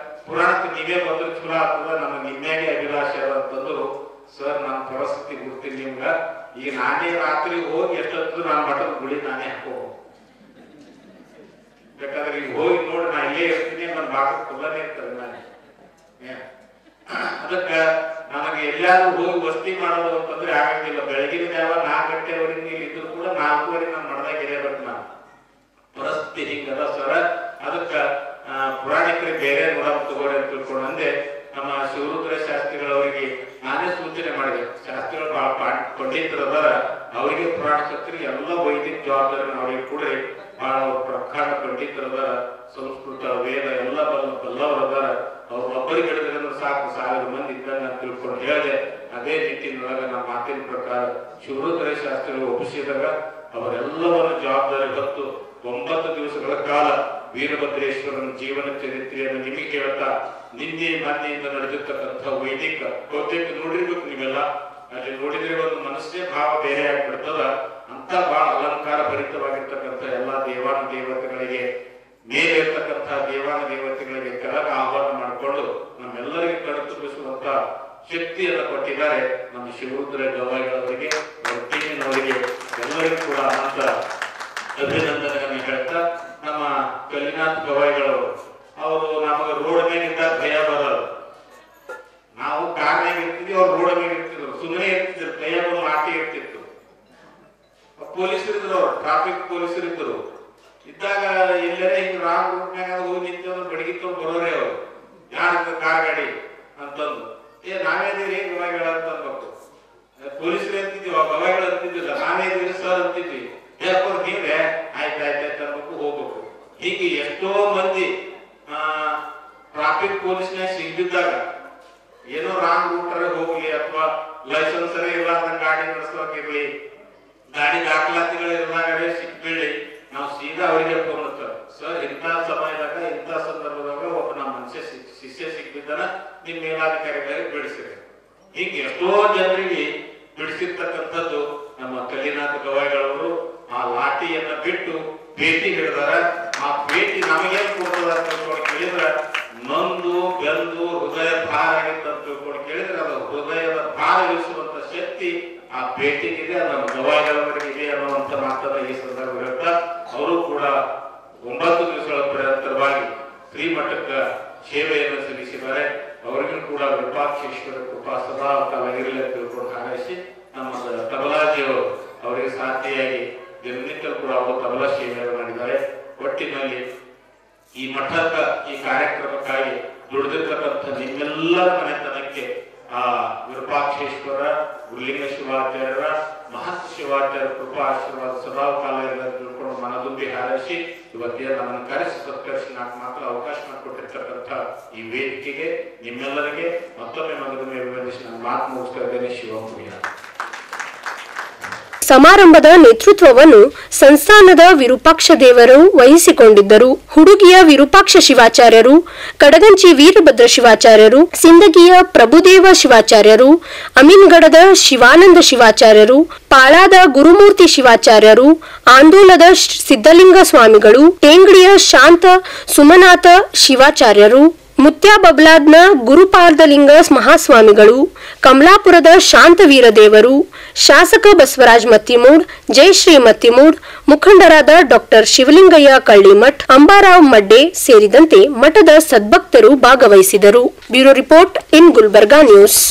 ಪುರಾಣಕ್ಕೆ ನೀವೇ ಬಂದ್ರೆ ಚಲೋ ಆಗ್ತದ, ನಮ್ಮ ನಿಮ್ಮೆಗೆ ಅಭಿಲಾಷೆ ಅದ ಅಂತಂದ್ರು. ಸರ್, ನನ್ನ ಪರಿಸ್ಥಿತಿ ಗೊತ್ತಿಲ್ಲ ನಿಮ್ಗ. ಈಗ ನಾನೇ ರಾತ್ರಿ ಹೋಗಿ ಎಷ್ಟೊತ್ತು ನಾನು ಮಠದ ಗುಡಿ ನಾನೇ ಹಾಕೋ ಬೇಕಾದ್ರೆ ಈಗ ಹೋಗಿ ನೋಡಿ, ನಾ ಇಲ್ಲೇ ಇರ್ತೀನಿ, ನನ್ನ ಭಾಗದ ಕುಲ್ಲನೇ ಇರ್ತದೆ ನಾನೇ. ಅದಕ್ಕ ನನಗೆ ಎಲ್ಲಾದ್ರೂ ಹೋಗಿ ವಸ್ತಿ ಮಾಡೋದು ಅಂತಂದ್ರೆ ಆಗಂಗಿಲ್ಲ. ಬೆಳಗಿನ ಜಾವ 4 ಗಂಟೆವರೆಗೆ ಇಲ್ಲಿ ಇದ್ರು ಕೂಡ 4:30 ನಾನು ಮಠದಾಗ ಇರಬೇಕು. ನಾನು ಪರಿಸ್ಥಿತಿ ಹಿಂಗದ ಸರ. ಅದಕ್ಕ ಪುರಾಣಿಕರಿಗೆ ಬೇರೆ ನೋಡ ತಗೋರಿ ಅಂತ ತಿಳ್ಕೊಂಡು ಅಂದೆ. ನಮ್ಮ ಶಿವರುದ್ರ ಶಾಸ್ತ್ರಿಗಳವರಿಗೆ ನಾನೇ ಸೂಚನೆ ಮಾಡಿದೆ. ಶಾಸ್ತ್ರಿಗಳು ಬಹಳ ಪಂಡಿತರದಾರ, ಅವರಿಗೆ ಪುರಾಣ ಶಾಸ್ತ್ರಿ ಎಲ್ಲ ವೈದಿಕ ಜವಾಬ್ದಾರಿ ಅವರಿಗೆ ಕೂಡ ಬಹಳ ಪ್ರಖಾಡ ಪಂಡಿತರದಾರ. ಸಂಸ್ಕೃತ ವೇದ ಎಲ್ಲ ಬಲ್ಲವರದಾರ. ಅವ್ರು ಒಬ್ಬರಿಗೆ ಹಿಡಿದ್ರೆ ಸಾಕು 1000 ಮಂದಿ ಇದ್ದಂಗ ಅಂತ ತಿಳ್ಕೊಂಡು ಹೇಳಿದೆ. ಅದೇ ನಿಟ್ಟಿನೊಳಗ ನಮ್ಮ ಮಾತಿನ ಪ್ರಕಾರ ಶಿವರುದ್ರ ಶಾಸ್ತ್ರಿಗಳು ಒಪ್ಪಿಸಿದಾಗ ಅವರೆಲ್ಲವನ್ನು ಜವಾಬ್ದಾರಿ ಹೊತ್ತು 9 ದಿವಸಗಳ ಕಾಲ ವೀರಭದ್ರೇಶ್ವರನ ಜೀವನ ಚರಿತ್ರೆಯನ್ನು ನಿಮಗೆ ಕೇಳ್ತಾ ನಿನ್ನೆ ಮೊನ್ನೆಯಿಂದ ನಡೆದಿರ್ತಕ್ಕಂಥ ವೈದಿಕ ಬಹುತೇಕ ನೋಡಿರ್ಬೇಕು ನೀವೆಲ್ಲ. ಅಲ್ಲಿ ನೋಡಿದ್ರೆ ಒಂದು ಮನಸ್ಸೇ ಭಾವ ಬೇರೆ ಆಗ್ಬಿಡ್ತದ. ಅಂತ ಬಹಳ ಅಲಂಕಾರ ಭರಿತವಾಗಿರ್ತಕ್ಕಂಥ ಎಲ್ಲಾ ದೇವಾನ ದೇವತೆಗಳಿಗೆ ಮೇಲೆ ಇರ್ತಕ್ಕಂಥ ದೇವಾನ ದೇವತೆಗಳಿಗೆ ಕೆಳಗ ಆಹ್ವಾನ ಮಾಡಿಕೊಂಡು ನಮ್ಮೆಲ್ಲರಿಗೆ ಕಣ್ ತುಂಬಿಸುವಂತ ಶಕ್ತಿಯನ್ನು ಕೊಟ್ಟಿದ್ದಾರೆ ನಮ್ಮ ಶಿವರುದ್ರ ಗವಾಯಿಗಳವರಿಗೆ, ಅವರ ಟೀಮಿನವರಿಗೆ ಎಲ್ಲರಿಗೂ ಕೂಡ ಅನಂತ ಅಭಿನಂದನೆಗಳನ್ನು ಹೇಳ್ತಾ ನಮ್ಮ ಕಲ್ಲಿನಾಥ್ ಗವಾಯಿಗಳು ಅವರು ನಮಗೆ ರೋಡ್ ಮೇಲಿಂದ ಭಯ ಬರೋದು. ನಾವು ಕಾರ್ನಾಗ ಇರ್ತಿದ್ವಿ, ಅವ್ರು ರೋಡ್ ಮೇಲೆ ಇರ್ತಿದ್ರು, ಸುಮ್ಮನೆ ಇರ್ತಿದ್ರು, ಭಯ ಬರೋ ಆಟಿ ಇರ್ತಿತ್ತು. ಪೊಲೀಸರಿದ್ರು, ಅವ್ರು ಟ್ರಾಫಿಕ್ ಪೊಲೀಸರಿದ್ರು. ಇದ್ದಾಗ ಎಲ್ಲರೇ ಹಿಂಗ್ ರಾಂಗ್ ರೂಟ್ ಮ್ಯಾಗ ಹೋಗಿ ನಿಂತು ಬಡಗಿತ್ತು ಬರೋರೇ ಅವರು, ಯಾರ ಕಾರ್ ಗಾಡಿ ಅಂತಂದು ನಾವೇದಿರಿ ಗವಾಯಿಗಳ ಅಂತ ಅನ್ಬೇಕು. ಪೊಲೀಸರು ಅಂತಿದ್ವಿ, ಗವಾಯಿಗಳು ಅಂತಿದ್ದಿಲ್ಲ, ನಾವೇದಿರಿ ಸರ್ ಅಂತಿದ್ವಿ. ಯಾಕೋರ್ ನೀವೇ ಆಯ್ತಾಯ್ತಾಯ್ತು ಅನ್ಬೇಕು, ಹೋಗ್ಬೇಕು. ಹೀಗೆ ಎಷ್ಟೋ ಮಂದಿ ಟ್ರಾಫಿಕ್ ಪೊಲೀಸ್ನ ಸಿಗ್ಬಿದ್ದಾಗ ಏನೋ ರಾಂಗ್ ರೂಟರೇ ಹೋಗ್ಲಿ ಅಥವಾ ಲೈಸೆನ್ಸರೇ ಇರ್ಲಾರ್ದಂಗ ಗಾಡಿ ನಡೆಸೋಕಿರ್ಲಿ, ಗಾಡಿ ದಾಖಲಾತಿಗಳು ಇರ್ಲಾಗಡೆ ಸಿಕ್ಬಿಡ್ಲಿ, ನಾವು ಸೀದಾ ಅವರಿಗೆ ಫೋನ್ ಹಚ್ತಾರೆ, ಸರ್ ಇಂಥ ಸಮಯದಾಗ ಇಂಥ ಸಂದರ್ಭದಾಗ ಒಬ್ಬ ನಮ್ಮ ಮನುಷ್ಯ ಶಿಷ್ಯ ಸಿಕ್ಬಿದ್ದಾನ, ನಿಮ್ ಮೇಲಾಧಿಕಾರಿಗಳಿಗೆ ಬಿಡಿಸಿರಿ. ಹೀಗೆ ಎಷ್ಟೋ ಜನರಿಗೆ ಬಿಡಿಸಿರ್ತಕ್ಕಂಥದ್ದು ನಮ್ಮ ಕಲ್ಲಿನಾಥ ಗವಾಯಿಗಳವರು ಆ ಲಾಠಿಯನ್ನ ಬಿಟ್ಟು ಭೇಟಿ ಹಿಡಿದಾರ. ಆ ಭೇಟಿ ನಮಗೇನ್ ಕೊಡ್ತದ ಅಂತ ಕೇಳಿದ್ರೆ ನೊಂದು ಬೆಂದು ಹೃದಯ ಭಾರ ಆಗಿತ್ತು ತಿಳ್ಕೊಂಡು ಕೇಳಿದ್ರೆ ಅದು ಹೃದಯದ ಭಾರ ಇಳಿಸುವಂತ ಶಕ್ತಿ ಆ ಭೇಟಿಗಿದೆ, ನಮ್ಮ ಗವಾಯಿಗಳವರಿಗೆ ಅನ್ನುವಂತ ಮಾತನ್ನ ಈ ಸಂದರ್ಭ ಹೇಳ್ತಾ ಅವರು ಕೂಡ 9 ದಿವಸಗಳ ಪರ್ಯಂತರವಾಗಿ ಶ್ರೀಮಠಕ್ಕ ಸೇವೆಯನ್ನು ಸಲ್ಲಿಸಿದ್ದಾರೆ. ಅವರಿಗೂ ಕೂಡ ವಿರೂಪಾಕ್ಷೇಶ್ವರ ಕೃಪಾ ಸದಾ ಕಾಲವಿರಲಿ ಅಂತ ತಿಳ್ಕೊಂಡು ಹಾರೈಸಿ ನಮ್ಮ ತಬಲಾಜಿಯವರು ಅವರಿಗೆ ಸಾಥಿಯಾಗಿ ದಿನನಿತ್ಯ ಕೂಡ ಅವರು ತಬಲಾ ಸೇವೆಯನ್ನು ಮಾಡಿದ್ದಾರೆ. ಒಟ್ಟಿನಲ್ಲಿ ಈ ಮಠದ ಈ ಕಾರ್ಯಕ್ರಮಕ್ಕಾಗಿ ದುಡಿದಿರ್ತಕ್ಕಂಥ ನಿಮ್ಮೆಲ್ಲರ ಮನೆತನಕ್ಕೆ ಆ ವಿರೂಪಾಕ್ಷೇಶ್ವರ ಗುರುಲಿಂಗ ಶಿವಾಚಾರ್ಯರ ಮಹತ್ ಶಿವಾಚಾರ್ಯ ಕೃಪಾ ಆಶೀರ್ವಾದ ಸದಾ ಕಾಲ ತಿಳ್ಕೊಂಡು ಮನದುಂಬಿ ಹಾರೈಸಿ ಇವತ್ತೇ ನಮ್ಮನ್ನು ಕರೆಸಿ ಸತ್ಕರಿಸಿ ನಾಲ್ಕು ಮಾತ್ರ ಅವಕಾಶ ಮಾಡಿಕೊಟ್ಟಿರ್ತಕ್ಕಂಥ ಈ ವೇದಿಕೆಗೆ ನಿಮ್ಮೆಲ್ಲರಿಗೆ ಮತ್ತೊಮ್ಮೆ ಮನದುಂಬಿ ಅಭಿವಂದಿಸಿ ನಾನು ಮಾತು ಮುಗಿಸ್ತಾ ಇದ್ದೇನೆ. ಶಿವಮೂರ್ಯ. ಸಮಾರಂಭದ ನೇತೃತ್ವವನ್ನು ಸಂಸ್ಥಾನದ ವಿರೂಪಾಕ್ಷ ದೇವರು ವಹಿಸಿಕೊಂಡಿದ್ದರು. ಹುಡುಗಿಯ ವಿರೂಪಾಕ್ಷ ಶಿವಾಚಾರ್ಯರು, ಕಡಗಂಚಿ ವೀರಭದ್ರ ಶಿವಾಚಾರ್ಯರು, ಸಿಂದಗಿಯ ಪ್ರಭುದೇವ ಶಿವಾಚಾರ್ಯರು, ಅಮೀನ್ಗಡದ ಶಿವಾನಂದ ಶಿವಾಚಾರ್ಯರು, ಪಾಳಾದ ಗುರುಮೂರ್ತಿ ಶಿವಾಚಾರ್ಯರು, ಆಂದೋಲದ ಸಿದ್ಧಲಿಂಗ ಸ್ವಾಮಿಗಳು, ಟೇಂಗಡಿಯ ಶಾಂತ ಸುಮನಾಥ ಶಿವಾಚಾರ್ಯರು, ಮುತ್ಯಾಬಬ್ಲಾದ್ನ ಗುರುಪಾರ್ಧಲಿಂಗ ಮಹಾಸ್ವಾಮಿಗಳು, ಕಮಲಾಪುರದ ಶಾಂತವೀರ ದೇವರು, ಶಾಸಕ ಬಸವರಾಜ್ ಮತ್ತಿಮೂಡ್, ಜಯಶ್ರೀ ಮತ್ತಿಮೂಡ್, ಮುಖಂಡರಾದ ಡಾಕ್ಟರ್ ಶಿವಲಿಂಗಯ್ಯ ಕಳ್ಳಿಮಠ್, ಅಂಬಾರಾವ್ ಮಡ್ಡೆ ಸೇರಿದಂತೆ ಮಠದ ಸದ್ಭಕ್ತರು ಭಾಗವಹಿಸಿದರು. Bureau report in Gulbarga news.